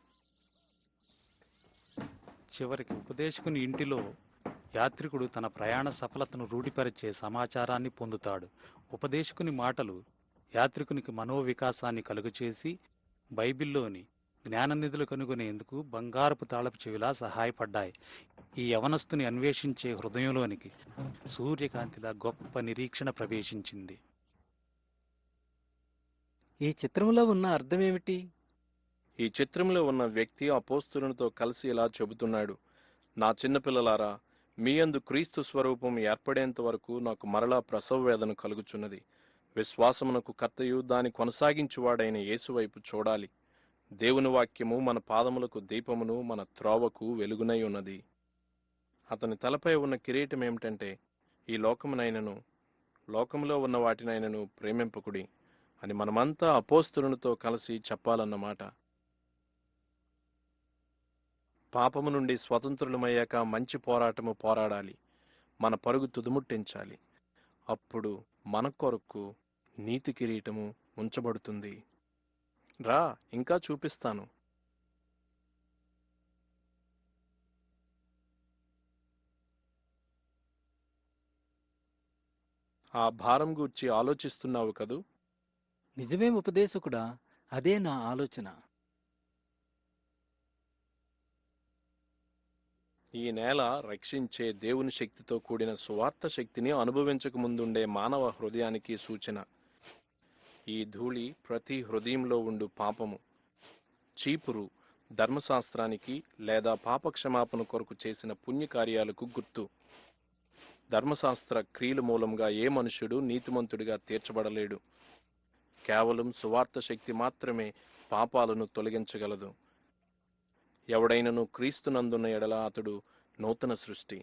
చివరికి ఉపదేశకుని ఇంటిలో యాత్రికుడు తన ప్రయాణ సఫలతను రూఢిపరిచే సమాచారాన్ని పొందుతాడు. ఉపదేశకుని మాటలు యాత్రికునికి మనోవికాసాన్ని కలుగచేసి బైబిల్లోని జ్ఞాననిధులు కనుగొనేందుకు బంగారపు తాళపు చెవిలా సహాయపడ్డాయి. ఈ యవనస్తుని అన్వేషించే హృదయంలోనికి సూర్యకాంతిలా గొప్ప నిరీక్షణ ప్రవేశించింది. ఈ చిత్రంలో ఉన్న అర్థమేమిటి? ఈ చిత్రంలో ఉన్న వ్యక్తి అపోస్తులతో కలిసి ఇలా చెబుతున్నాడు: నా చిన్నపిల్లలారా, మీ యందు క్రీస్తు స్వరూపం ఏర్పడేంత వరకు నాకు మరలా ప్రసవ వేదన కలుగుచున్నది. విశ్వాసమునకు కర్తయు దాని కొనసాగించువాడైన యేసువైపు చూడాలి. దేవుని వాక్యము మన పాదములకు దీపమును, మన త్రోవకు వెలుగునై ఉన్నది. అతని తలపై ఉన్న కిరీటం ఏమిటంటే, ఈ లోకమునైనను లోకములో ఉన్న వాటినైనను ప్రేమింపకుడి అని మనమంతా అపోస్తులతో కలిసి చెప్పాలన్నమాట. పాపము నుండి స్వతంత్రులమయ్యాక మంచి పోరాటము పోరాడాలి. మన పరుగు తుదుముట్టించాలి. అప్పుడు మన కొరకు నీతి కిరీటము ఉంచబడుతుంది. రా, ఇంకా చూపిస్తాను. ఆ భారం గూర్చి ఆలోచిస్తున్నావు కదూ? నిజమే ఉపదేశకుడా, అదే నా ఆలోచన. ఈ నేల రక్షించే దేవుని శక్తితో కూడిన సువార్త శక్తిని అనుభవించక ముందుండే మానవ హృదయానికి సూచన. ఈ ధూళి ప్రతి హృదయంలో ఉండు పాపము, చీపురు ధర్మశాస్త్రానికి లేదా పాపక్షమాపణ కొరకు చేసిన పుణ్యకార్యాలకు గుర్తు. ధర్మశాస్త్ర క్రియల మూలంగా ఏ మనుష్యుడు నీతిమంతుడిగా తీర్చబడలేడు. కేవలం సువార్త శక్తి మాత్రమే పాపాలను తొలగించగలదు. ఎవడైనను క్రీస్తునందున్న ఎడల అతడు నూతన సృష్టి.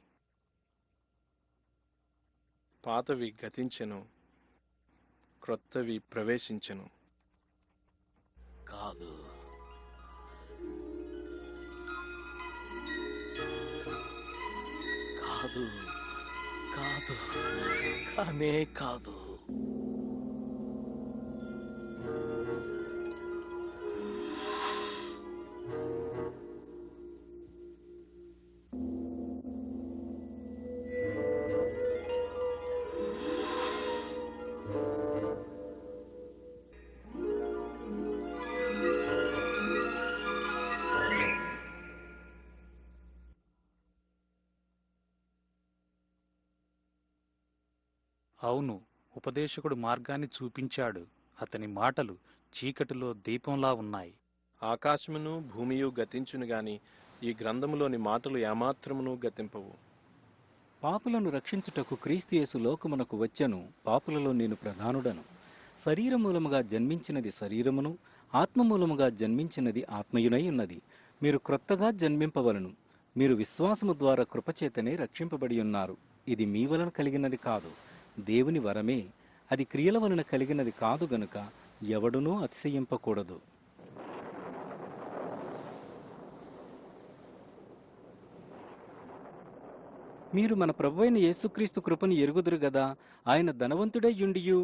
పాతవి గతించెను, క్రొత్తవి ప్రవేశించెను. కాదు, కాదు, కాదు, కానే కాదు. అవును, ఉపదేశకుడు మార్గాన్ని చూపించాడు. అతని మాటలు చీకటిలో దీపంలా ఉన్నాయి. ఆకాశమును భూమియు గతించును గాని ఈ గ్రంథములోని మాటలు ఏమాత్రమును గతింపవు. పాపులను రక్షించుటకు క్రీస్తు యేసు లోకమునకు వచ్చెను. పాపులలో నేను ప్రధానుడను. శరీరమూలముగా జన్మించినది శరీరమును, ఆత్మమూలముగా జన్మించినది ఆత్మయునై ఉన్నది. మీరు క్రొత్తగా జన్మింపవలను. మీరు విశ్వాసము ద్వారా కృపచేతనే రక్షింపబడి ఉన్నారు. ఇది మీ వలన కలిగినది కాదు, దేవుని వరమే. అది క్రియల వలన కలిగినది కాదు గనుక ఎవడునూ అతిశయింపకూడదు. మీరు మన ప్రభువైన యేసుక్రీస్తు కృపను ఎరుగుదురు గదా. ఆయన ధనవంతుడై యుండియు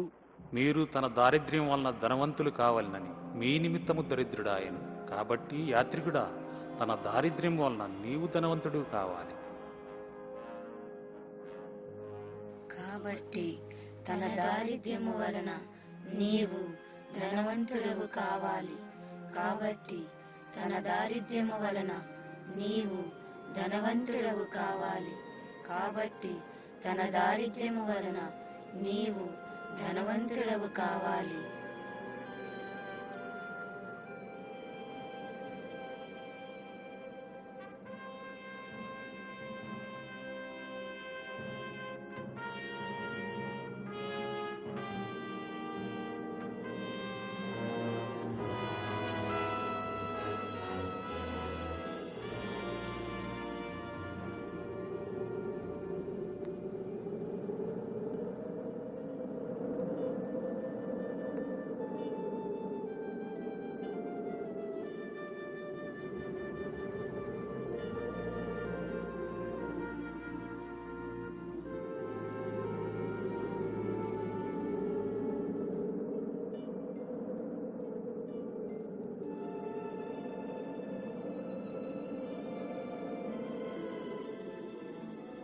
మీరు తన దారిద్ర్యం వలన ధనవంతులు కావాలని మీ నిమిత్తము దరిద్రుడాయను. కాబట్టి యాత్రికుడా, తన దారిద్ర్యం వలన నీవు ధనవంతుడు కావాలి. కాబట్టి తన దారిద్ర్యము వలన నీవు ధనవంతుడవు కావాలి. కాబట్టి తన దారిద్ర్యము వలన నీవు ధనవంతుడవు కావాలి. కాబట్టి తన దారిద్ర్యము వలన నీవు ధనవంతుడవు కావాలి.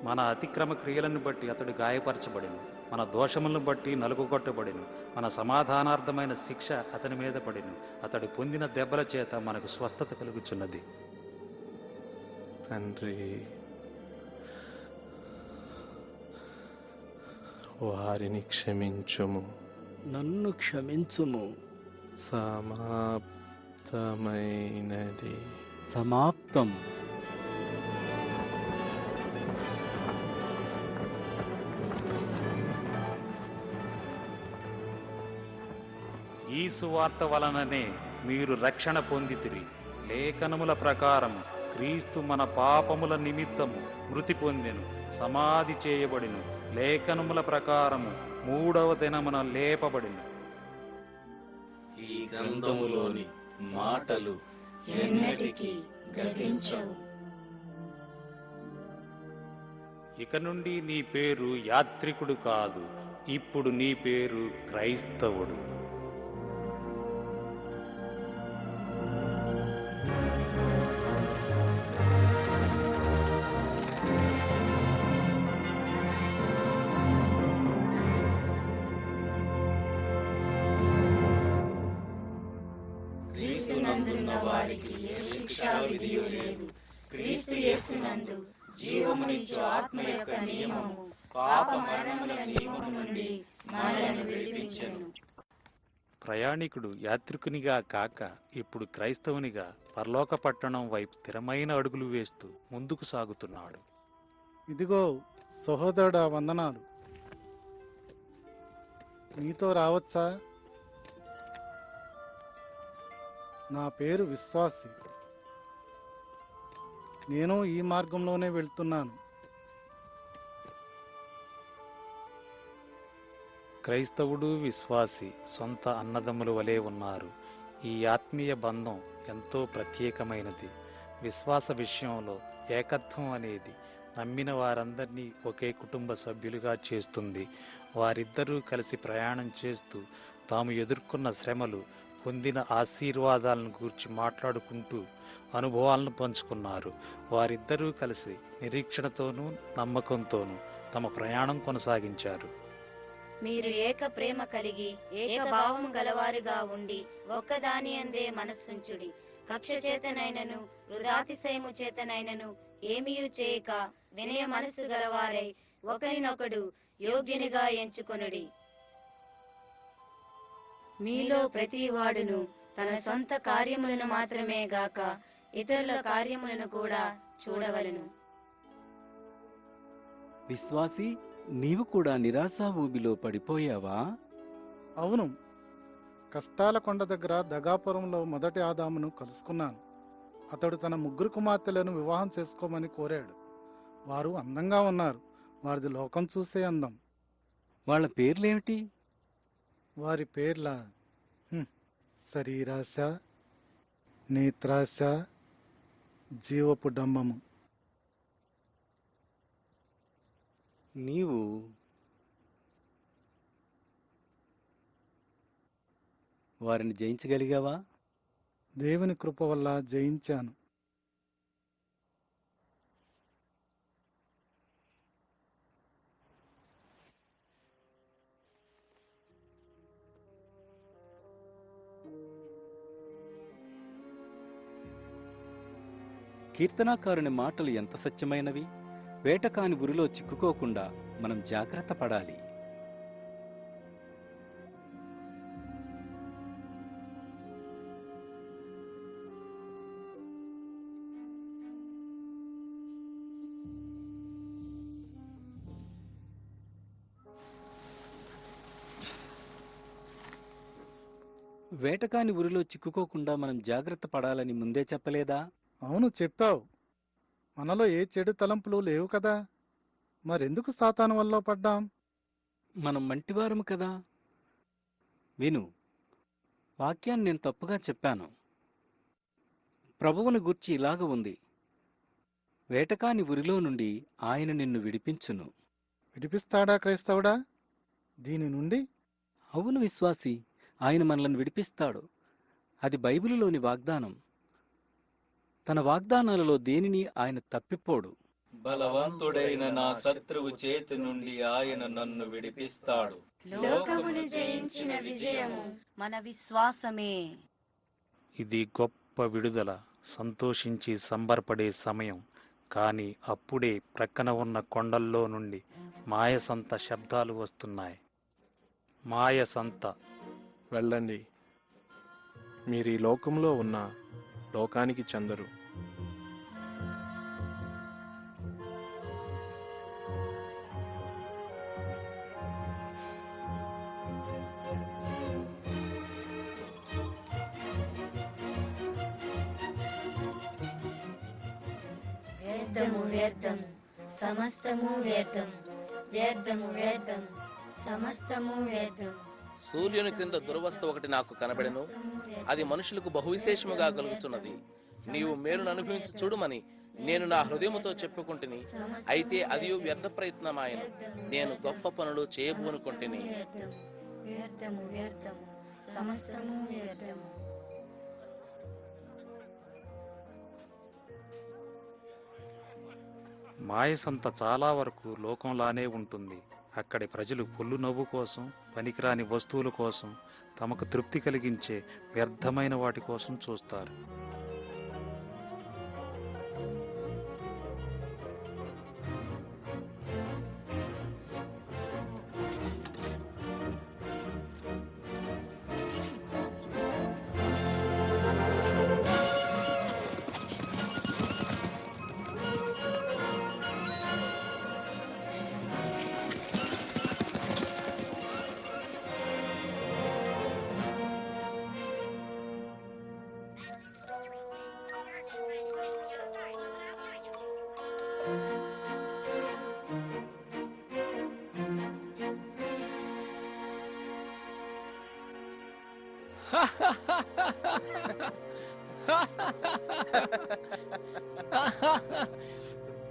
మన అతిక్రమ క్రియలను బట్టి అతడు గాయపరచబడిను, మన దోషములను బట్టి నలుగుగొట్టబడిను. మన సమాధానార్థమైన శిక్ష అతని మీద పడిను. అతడు పొందిన దెబ్బల చేత మనకు స్వస్థత కలుగుచున్నది. తండ్రి, వారిని క్షమించుము. నన్ను క్షమించుము. సమాప్తమైనది. సమాప్తం. ఈ సువార్త వలననే మీరు రక్షణ పొందితిరి. లేఖనముల ప్రకారము క్రీస్తు మన పాపముల నిమిత్తము మృతి పొందెను, సమాధి చేయబడిను. లేఖనముల ప్రకారము 3వ దినమున లేపబడిను. ఈ గ్రంథములోని మాటలు ఎన్నటికీ గతించవు. ఇక నుండి నీ పేరు యాత్రికుడు కాదు, ఇప్పుడు నీ పేరు క్రైస్తవుడు. శిక్షా విధియు లేదు. క్రీస్తు యేసునందు జీవమునిచ్చు ఆత్మ యొక్క నియమము పాప మరణముల నియమము నుండి మనలను విడిపించెను. ప్రయాణికుడు యాత్రికునిగా కాక ఇప్పుడు క్రైస్తవునిగా పరలోక పట్టణం వైపు స్థిరమైన అడుగులు వేస్తూ ముందుకు సాగుతున్నాడు. ఇదిగో సహోదరుడా, వందనాలు. నీతో రావచ్చా? నా పేరు విశ్వాసి. నేను ఈ మార్గంలోనే వెళ్తున్నాను. క్రైస్తవుడు విశ్వాసి సొంత అన్నదమ్ముల వలె ఉన్నారు. ఈ ఆత్మీయ బంధం ఎంతో ప్రత్యేకమైనది. విశ్వాస విషయంలో ఏకత్వం అనేది నమ్మిన వారందరినీ ఒకే కుటుంబ సభ్యులుగా చేస్తుంది. వారిద్దరూ కలిసి ప్రయాణం చేస్తూ తాము ఎదుర్కొన్న శ్రమలు, పొందిన ఆశీర్వాదాలను గూర్చి మాట్లాడుకుంటూ అనుభవాలను పంచుకున్నారు. వారిద్దరూ కలిసి నిరీక్షణతోనూ నమ్మకంతోనూ తమ ప్రయాణం కొనసాగించారు. మీరు ఏక ప్రేమ కలిగి ఏక భావము గలవారుగా ఉండి ఒక్కదాని అందే మనస్సుంచుడి. కక్ష చేతనైనను వృధాతిశయము చేతనైనను ఏమీయు చేయక వినయ మనస్సు గలవారై ఒకరినొకడు యోగ్యునిగా ఎంచుకొనుడి. మీలో ప్రతి వాడును తన సొంత కార్యములను మాత్రమే గాక ఇతరుల కార్యములను కూడా చూడవలెను. విశ్వాసి, నీవు కూడా నిరాశా ఊబిలో పడిపోయావా? అవును, కష్టాల కొండ దగ్గర దగాపురంలో మొదటి ఆదామును కలుసుకున్నాను. అతడు తన 3 కుమార్తెలను వివాహం చేసుకోమని కోరాడు. వారు అందంగా ఉన్నారు. వారిది లోకం చూసే అందం. వాళ్ళ పేర్లేమిటి? వారి పేర్ల శరీరాశ, నేత్రాశ, జీవపు డంబము. నీవు వారిని జయించగలిగావా? దేవుని కృప వల్ల జయించాను. కీర్తనాకారుని మాటలు ఎంత సత్యమైనవి! వేటకాని ఉరిలో చిక్కుకోకుండా మనం జాగ్రత్త పడాలి. వేటకాని ఉరిలో చిక్కుకోకుండా మనం జాగ్రత్త పడాలని ముందే చెప్పలేదా? అవును, చెప్పావు. మనలో ఏ చెడు తలంపులు లేవు కదా. మరెందుకు సాతాను వల్ల పడ్డాం? మనం మంటివారము కదా. విను, వాక్యాన్ని నేను తప్పుగా చెప్పాను. ప్రభువును గూర్చి ఇలాగ ఉంది: వేటకాని ఉరిలో నుండి ఆయన నిన్ను విడిపించును. విడిపిస్తాడా క్రైస్తవుడా దీని నుండి? అవును విశ్వాసి, ఆయన మనల్ని విడిపిస్తాడు. అది బైబిలులోని వాగ్దానం. తన వాగ్దానాలలో దేనిని ఆయన తప్పిపోడు. బలవంతుడైన నా శత్రువు చేతి నుండి ఆయన నన్ను విడిపిస్తాడు. లోకమును జయించిన విజయము మన విశ్వాసమే. ఇది గొప్ప విడుదల, సంతోషించి సంబరపడే సమయం. కానీ అప్పుడే ప్రక్కన ఉన్న కొండల్లో నుండి మాయసంత శబ్దాలు వస్తున్నాయి. మాయసంత. వెళ్ళండి, మీరు ఈ లోకంలో ఉన్న లోకానికి చెందరు. వ్యర్థము వ్యర్థము సమస్తము వ్యర్థము, వ్యర్థము వ్యర్థము సమస్తము వ్యర్థము. సూర్యుని క్రింద దుర్వస్థ ఒకటి నాకు కనబడెను. అది మనుషులకు బహువిశేషముగా కలుగుతున్నది. నీవు మేలును అనుభవించి చూడుమని నేను నా హృదయముతో చెప్పుకుంటుని, అయితే అది వ్యర్థ ప్రయత్నమాయను. నేను గొప్ప పనులు చేయబోనుకుంటుని. వ్యర్థము వ్యర్థము సమస్తము వ్యర్థము. మాయసంత చాలా వరకు లోకంలానే ఉంటుంది. అక్కడి ప్రజలు పొల్లు నవ్వు కోసం, పనికిరాని వస్తువుల కోసం, తమకు తృప్తి కలిగించే వ్యర్థమైన వాటి కోసం చూస్తారు.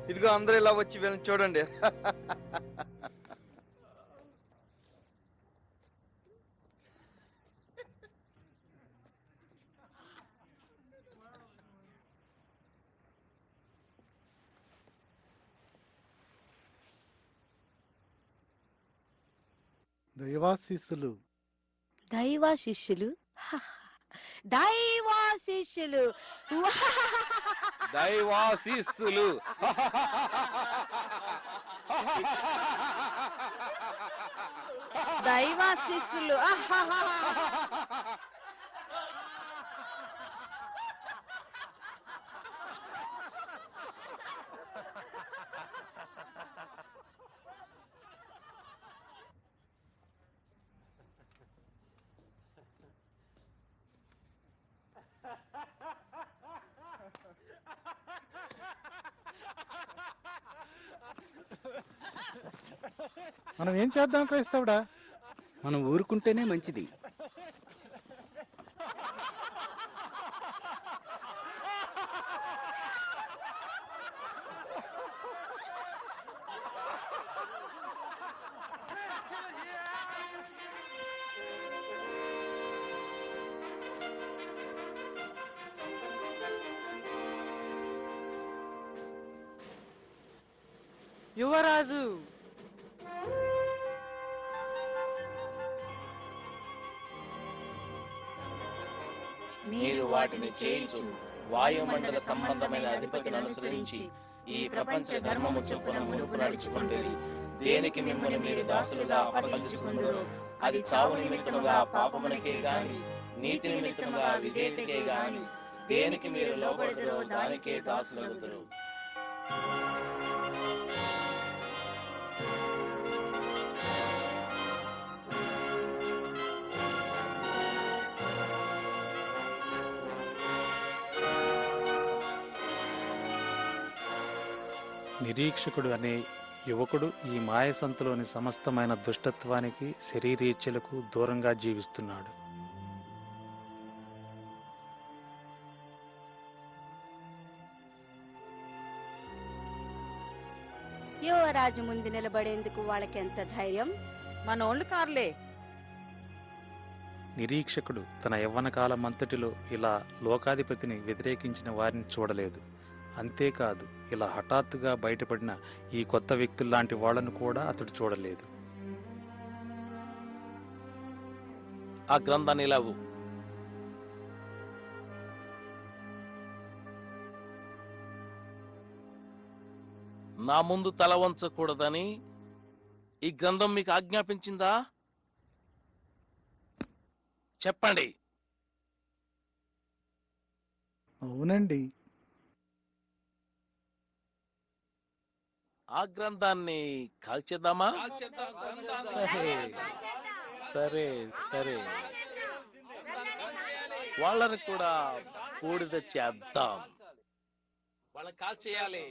ఇదిగో అందరూ ఇలా వచ్చి వీళ్ళని చూడండి. దైవాశీస్సులు. దైవాశిష్యులు దైవాశిష్యులు దైవాశీస్సులు. దైవాశిష్యులు మనం ఏం చేద్దాం క్రైస్తవుడా? మనం ఊరుకుంటేనే మంచిది. యువరాజు, మీరు వాటిని చేయించు వాయుమండల సంబంధమైన అధిపతిని అనుసరించి ఈ ప్రపంచ ధర్మము చొప్పున మునుపు నడుచుకుంటేది. దేనికి మిమ్మల్ని మీరు దాసులుగా అప్పగించుకుందరో అది చావు నిమిత్తముగా పాపమునకే గాని నీతి నిమిత్తముగా విధేయతకే గాని దేనికి మీరు లోబడదరో దానికే దాసులగుదురు. నిరీక్షకుడు అనే యువకుడు ఈ మాయసంతలోని సమస్తమైన దుష్టత్వానికి శరీరేచ్ఛలకు దూరంగా జీవిస్తున్నాడు. యువరాజు ముందు నిలబడేందుకు వాళ్ళకెంత ధైర్యం! మనోళ్ళు కార్లే. నిరీక్షకుడు తన యవ్వన కాలమంతటిలో ఇలా లోకాధిపతిని వ్యతిరేకించిన వారిని చూడలేదు. అంతేకాదు, ఇలా హఠాత్తుగా బయటపడిన ఈ కొత్త వ్యక్తుల్లాంటి వాళ్లను కూడా అతడు చూడలేదు. ఆ గ్రంథాన్ని ఇలాగు. నా ముందు తల వంచకూడదని ఈ గ్రంథం మీకు ఆజ్ఞాపించిందా? చెప్పండి. అవునండి. ఆ గ్రంథాన్ని కాల్చేద్దామా? సరే సరే సరే, వాళ్ళని కూడా బూడిద చేద్దాం. వాళ్ళని కాల్చేయాలి.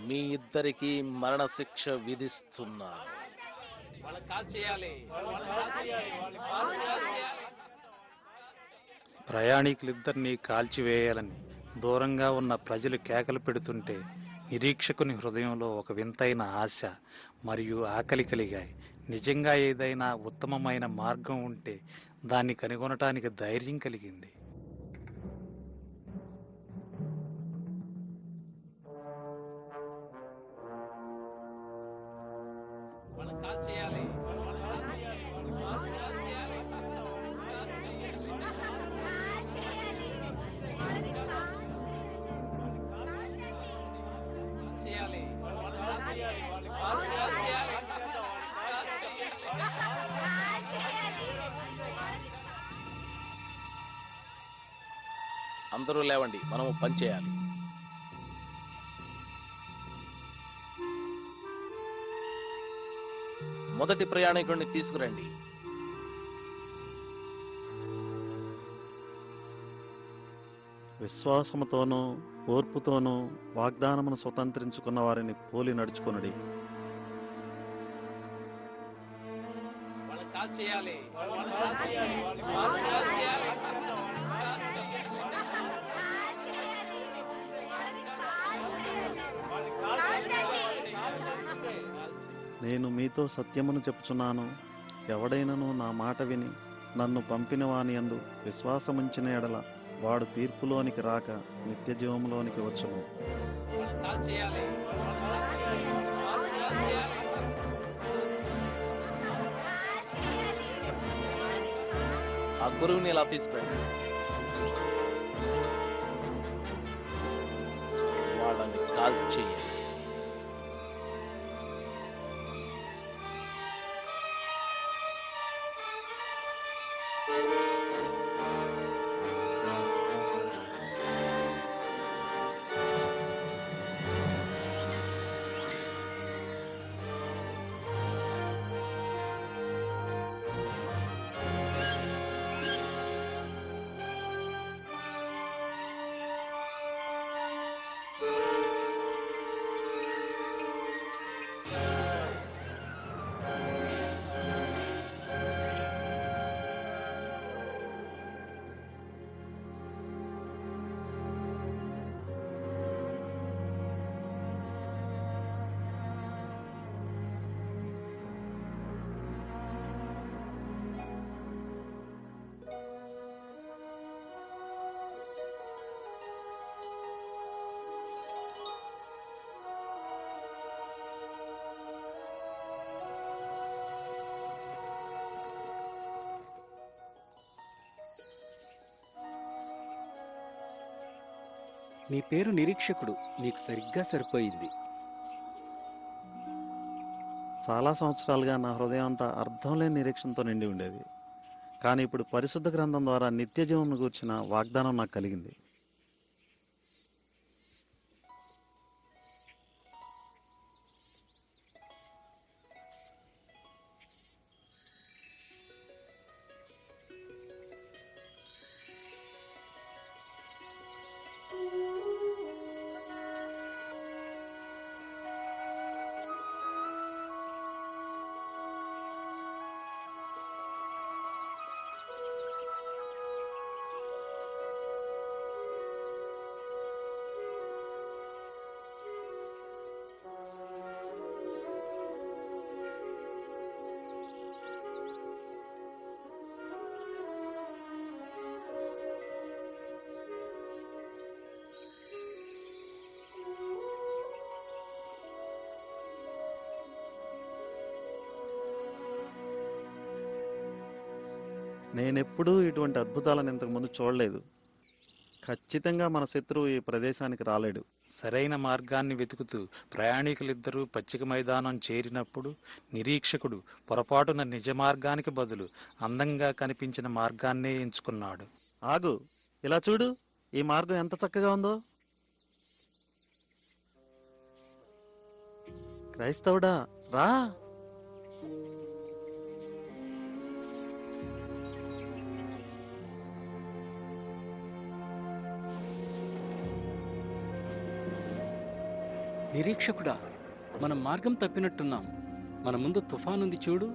మీ ఇద్దరికి మరణశిక్ష విధిస్తున్నా. వాళ్ళని కాల్చేయాలి. ప్రయాణికులిద్దరినీ కాల్చివేయాలని దూరంగా ఉన్న ప్రజలు కేకలు పెడుతుంటే నిరీక్షకుని హృదయంలో ఒక వింతైన ఆశ మరియు ఆకలి కలిగాయి. నిజంగా ఏదైనా ఉత్తమమైన మార్గం ఉంటే దాన్ని కనుగొనటానికి ధైర్యం కలిగింది. అందరూ లేవండి, మనము పని చేయాలి. మొదటి ప్రయాణికుడిని తీసుకురండి. విశ్వాసముతోనూ ఓర్పుతోనూ వాగ్దానమును స్వతంత్రించుకున్న వారిని పోలి నడుచుకొనుడి. చేయాలి. నేను మీతో సత్యమును చెప్పుచున్నాను, ఎవడైనను నా మాట విని నన్ను పంపిన వాని యందు విశ్వాసముంచిన ఎడల వాడు తీర్పులోనికి రాక నిత్య జీవములోనికి వచ్చును. ఆ గురువుని ఇలా తీసుకురండి. వాళ్ళని కాల్ చేయాలి. నీ పేరు నిరీక్షకుడు, నీకు సరిగ్గా సరిపోయింది. చాలా సంవత్సరాలుగా నా హృదయం అంతా అర్థం లేని నిరీక్షణతో నిండి ఉండేది. కానీ ఇప్పుడు పరిశుద్ధ గ్రంథం ద్వారా నిత్య జీవమును గూర్చిన వాగ్దానం నాకు కలిగింది. నేనెప్పుడూ ఇటువంటి అద్భుతాలను ఇంతకుముందు చూడలేదు. ఖచ్చితంగా మన శత్రువు ఈ ప్రదేశానికి రాలేడు. సరైన మార్గాన్ని వెతుకుతూ ప్రయాణికులిద్దరూ పచ్చిక మైదానం చేరినప్పుడు నిరీక్షకుడు పొరపాటున నిజ మార్గానికి బదులు అందంగా కనిపించిన మార్గాన్నే ఎంచుకున్నాడు. ఆగు, ఇలా చూడు, ఈ మార్గం ఎంత చక్కగా ఉందో. క్రైస్తవుడా, రా. నిరీక్షకుడా, మనం మార్గం తప్పినట్టున్నాం. మన ముందు తుఫానుంది చూడు.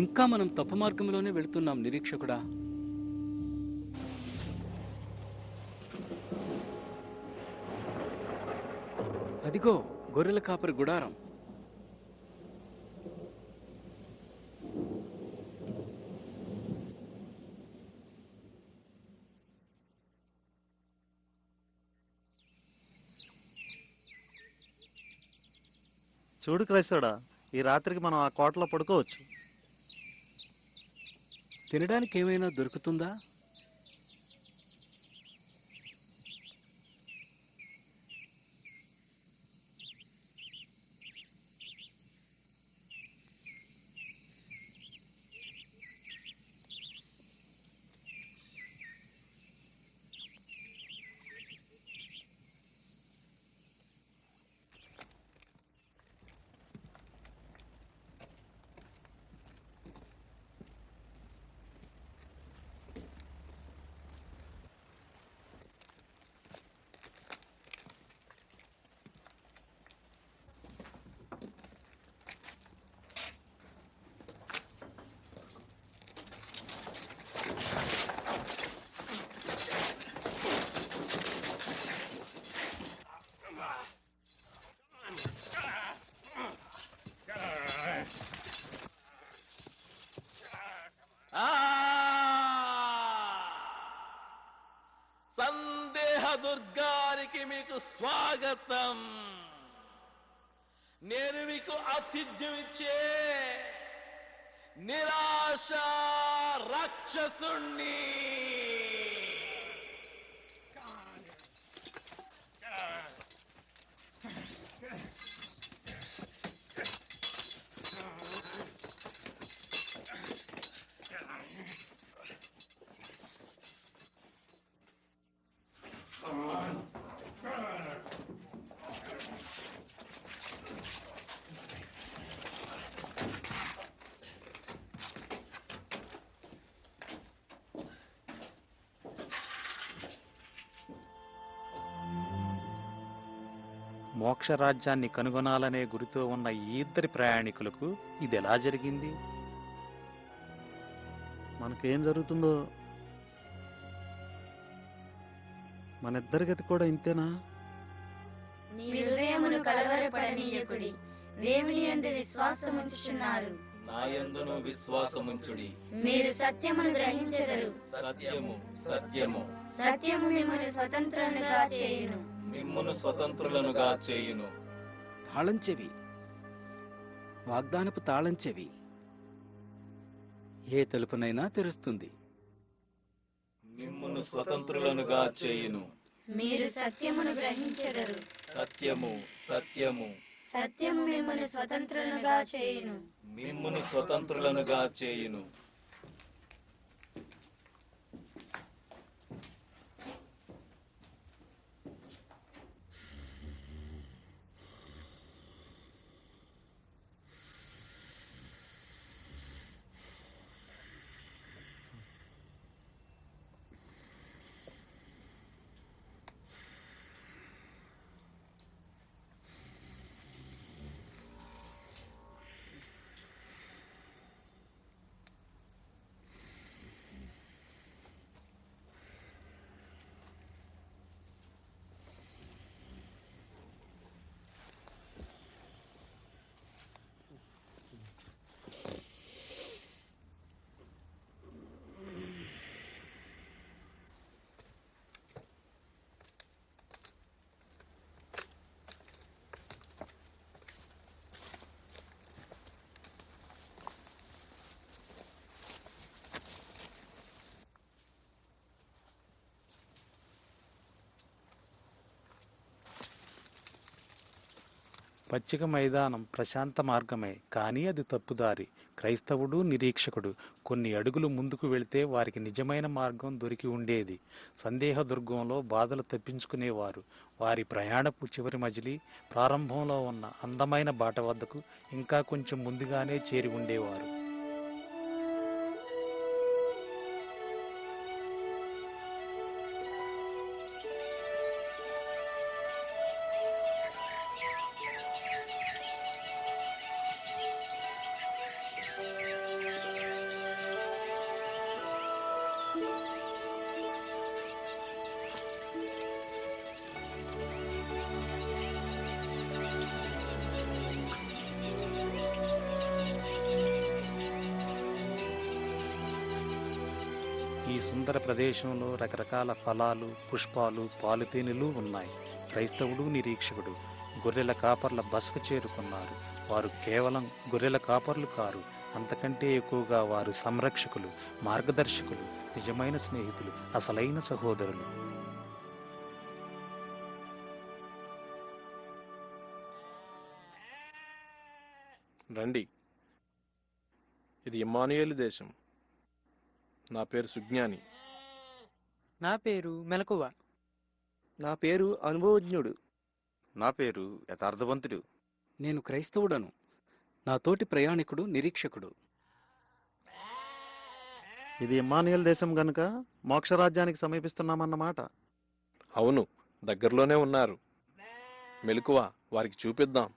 ఇంకా మనం తప్పు మార్గంలోనే వెళుతున్నాం నిరీక్షకుడా. అదిగో గొర్రెల కాపరి గుడారం. చూడు క్రైస్తవుడా, ఈ రాత్రికి మనం ఆ కోటలో పడుకోవచ్చు. తినడానికి ఏమైనా దొరుకుతుందా? దుర్గానికి మీకు స్వాగతం. నేను మీకు ఆతిథ్యం ఇచ్చే నిరాశ రాక్షసుణ్ణి. మోక్షరాజ్యాన్ని కనుగొనాలనే గురితో ఉన్న ఈ ఇద్దరి ప్రయాణికులకు ఇది ఎలా జరిగింది? మనకేం జరుగుతుందో మన ఇద్దరి గతి కూడా ఇంతేనా? మీ హృదయమును కలవరపడనీయకుడి, దేవుని యందు విశ్వాసముంచుచున్నారు, నాయందును విశ్వాసముంచుడి. మీరు సత్యమును గ్రహించెదరు, సత్యము సత్యము సత్యము మిమ్మల్ని స్వతంత్రులుగా చేయును. మిమ్మును స్వతంత్రులనుగా చేయును. తాళం చెవి, వాగ్దానపు తాళం చెవి ఏ తలుపునైనా తెరుస్తుంది. మిమ్మును స్వతంత్రులనుగా చేయును. మీరు సత్యమును గ్రహించెదరు, సత్యము సత్యము సత్యము మిమ్మల్ని స్వతంత్రులుగా చేయును. మిమ్మును స్వతంత్రులనుగా చేయును. పచ్చిక మైదానం ప్రశాంత మార్గమే, కానీ అది తప్పుదారి. క్రైస్తవుడు నిరీక్షకుడు కొన్ని అడుగులు ముందుకు వెళితే వారికి నిజమైన మార్గం దొరికి ఉండేది. సందేహ దుర్గంలో బాధలు తప్పించుకునేవారు వారి ప్రయాణపు చివరి మజిలీ ప్రారంభంలో ఉన్న అందమైన బాట వద్దకు ఇంకా కొంచెం ముందుగానే చేరి ఉండేవారు. ఈ సుందర ప్రదేశంలో రకరకాల ఫలాలు, పుష్పాలు, పాలుతేనెలు ఉన్నాయి. క్రైస్తవుడు నిరీక్షకుడు గొర్రెల కాపర్ల బసకు చేరుకున్నారు. వారు కేవలం గొర్రెల కాపర్లు కారు, అంతకంటే ఎక్కువగా వారు సంరక్షకులు, మార్గదర్శకులు, నిజమైన స్నేహితులు, అసలైన సహోదరులు. రండి, ఇది ఇమ్మానుయేలు దేశం. నా పేరు సుజ్ఞాని. నా పేరు మెలకువ. నా పేరు అనుభవజ్ఞుడు. నా పేరు యథార్థవంతుడు. నేను క్రైస్తవుడను. నా తోటి ప్రయాణికుడు నిరీక్షకుడు. ఇది ఇమ్మానుయేలు దేశం గనుక మోక్షరాజ్యానికి సమీపిస్తున్నామన్నమాట. అవును, దగ్గరలోనే ఉన్నారు. మెలకువ, వారికి చూపిద్దాం.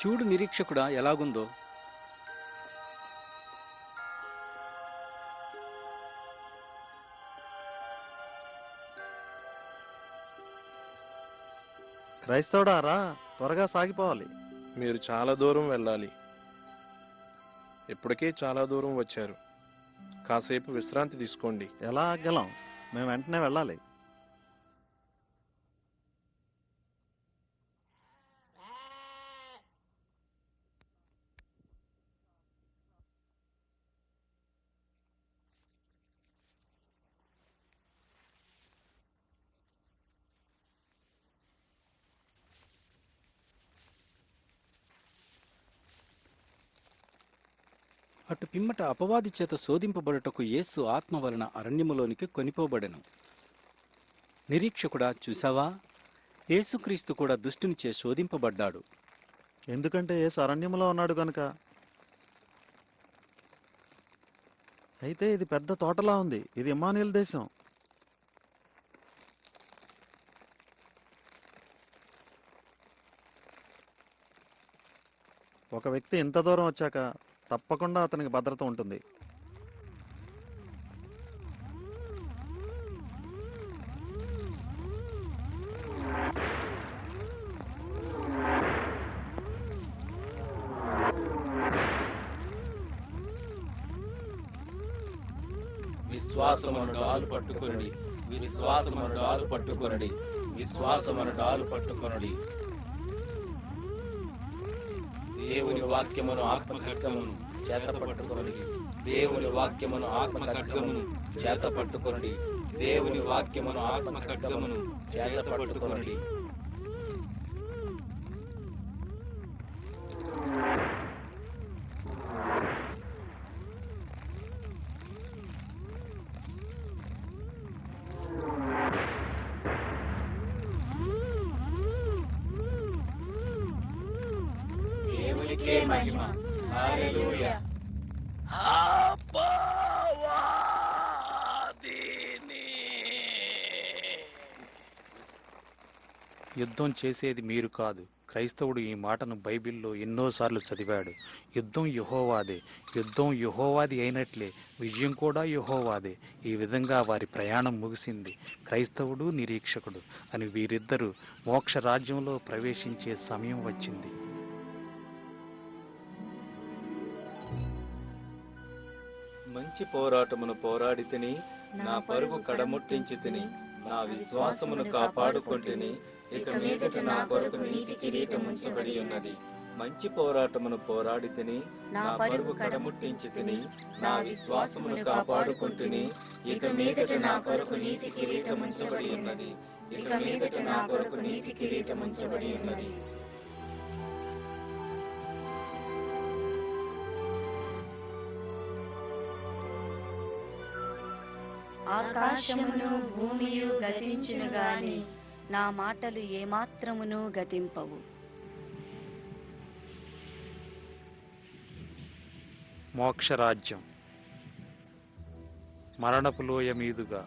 చూడు నిరీక్షకుడా ఎలాగుందో. క్రైస్తవుడా రా, త్వరగా సాగిపోవాలి. మీరు చాలా దూరం వెళ్ళాలి. ఇప్పటికే చాలా దూరం వచ్చారు. కాసేపు విశ్రాంతి తీసుకోండి. ఎలా ఆగలం? మేము వెంటనే వెళ్ళాలి. అటు పిమ్మట అపవాది చేత శోధింపబడుటకు యేసు ఆత్మ వలన అరణ్యములోనికి కొనిపోబడెను. నిరీక్షకుడా చూసావా, యేసుక్రీస్తు కూడా దుష్టునిచే శోధింపబడ్డాడు. ఎందుకంటే యేసు అరణ్యములో ఉన్నాడు గనుక. అయితే ఇది పెద్ద తోటలా ఉంది. ఇది ఇమ్మానుయేలు దేశం. ఒక వ్యక్తి ఇంత దూరం వచ్చాక తప్పకుండా అతనికి భద్రత ఉంటుంది. విశ్వాసమును డాలు పట్టుకొనుడి, విశ్వాసమును డాలు పట్టుకొనుడి, విశ్వాసమును డాలు పట్టుకొనుడి. దేవుని వాక్యమును ఆత్మ ఖడ్గమును చేత పట్టుకొనుడి, దేవుని వాక్యమును ఆత్మ ఖడ్గమును చేత పట్టుకొనుడి, దేవుని వాక్యమును ఆత్మ ఖడ్గమును చేత పట్టుకొనుడి. దేవునికే మహిమ. హల్లెలూయా. యుద్ధం చేసేది మీరు కాదు. క్రైస్తవుడు ఈ మాటను బైబిల్లో ఎన్నోసార్లు చదివాడు. యుద్ధం యెహోవాదే. యుద్ధం యెహోవాది అయినట్లే విజయం కూడా యెహోవాదే. ఈ విధంగా వారి ప్రయాణం ముగిసింది. క్రైస్తవుడు, నిరీక్షకుడు అని వీరిద్దరూ మోక్ష రాజ్యంలో ప్రవేశించే సమయం వచ్చింది. మంచి పోరాటమును పోరాడి తిని, నా పరుగు కడముట్టించి తిని, నా విశ్వాసమును కాపాడుకొంటిని. ఇక మీదట నా కొరకు నీతి కిరీటం ఉంచబడి ఉన్నది. మంచి పోరాటమును పోరాడి తిని, నా పరుగు కడముట్టించి తిని, నా విశ్వాసమును కాపాడుకొంటిని. ఇక మీదట నా కొరకు నీతి కిరీటం ఉంచబడి ఉన్నది. ఇక మీదట నా కొరకు నీతి కిరీటం ఉంచబడి ఉన్నది. ఆకాశమును భూమియు గతించును గాని నా మాటలు ఏమాత్రమును గతింపవు. మోక్షరాజ్యం. మరణపు లోయ మీదుగా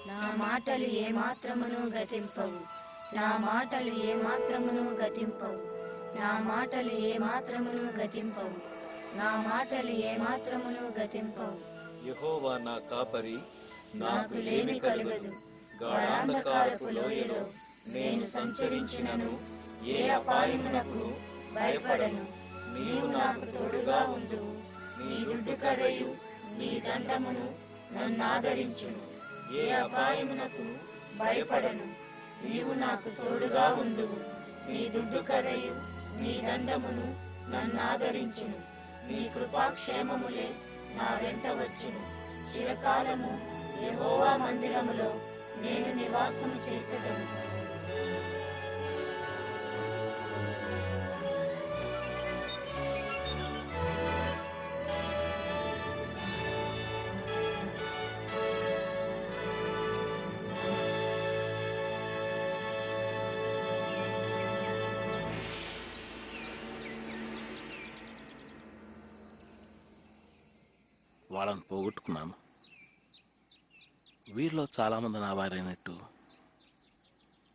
నా మాటలు ఏమాత్రమును గతింపవు. నా మాటలు ఏమాత్రమును గతింపవు. నా మాటలు ఏమాత్రమును గతింపవు. నా మాటలు ఏమాత్రమును గతింపవు. యెహోవా నా కాపరి, నాకు లేమి కలుగదు. గాఢాంధకారపు లోయలో నేను సంచరించినను ఏ అపాయమునకు భయపడను. నీవు నాకు తోడుగా ఉందువు. నీ దుడ్డు కర్రయు నీ దండమును నన్ను ఆదరించును. ఏ అపాయమునకు భయపడను. నీవు నాకు తోడుగా ఉందువు. నీ దుడ్డు కర్రయు నీ దండమును నన్ను ఆదరించును. నీ కృపాక్షేమములే నా వెంట వచ్చును. చిరకాలము యెహోవా మందిరములో నేను నివాసము చేసేదను. వాళ్ళని పోగొట్టుకున్నాను. వీరిలో చాలా మంది నా వారైనట్టు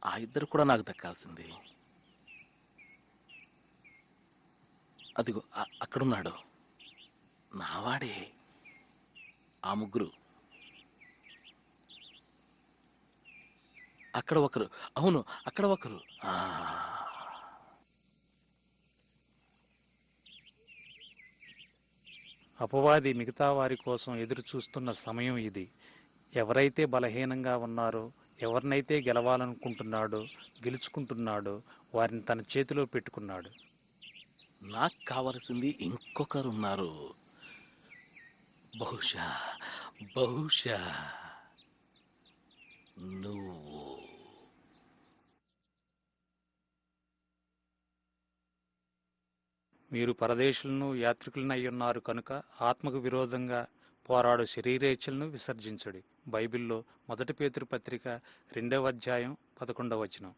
ఆ ఇద్దరు కూడా నాకు దక్కాల్సింది. అదిగో అక్కడున్నాడు నావాడే. ఆ ముగ్గురు, అక్కడ ఒకరు, అవును అక్కడ ఒకరు. అపవాది మిగతా వారి కోసం ఎదురు చూస్తున్న సమయం ఇది. ఎవరైతే బలహీనంగా ఉన్నారో, ఎవరినైతే గెలవాలనుకుంటున్నాడో, గెలుచుకుంటున్నాడో వారిని తన చేతిలో పెట్టుకున్నాడు. నాకు కావలసింది ఇంకొకరున్నారు. బహుశా బహుశా నువ్వు. మీరు పరదేశులను యాత్రికులను అయ్యున్నారు కనుక ఆత్మకు విరోధంగా పోరాడు శరీరేచ్ఛలను విసర్జించుడి. బైబిల్లో 1 పేతురు పత్రిక 2వ అధ్యాయం 11వ వచనం.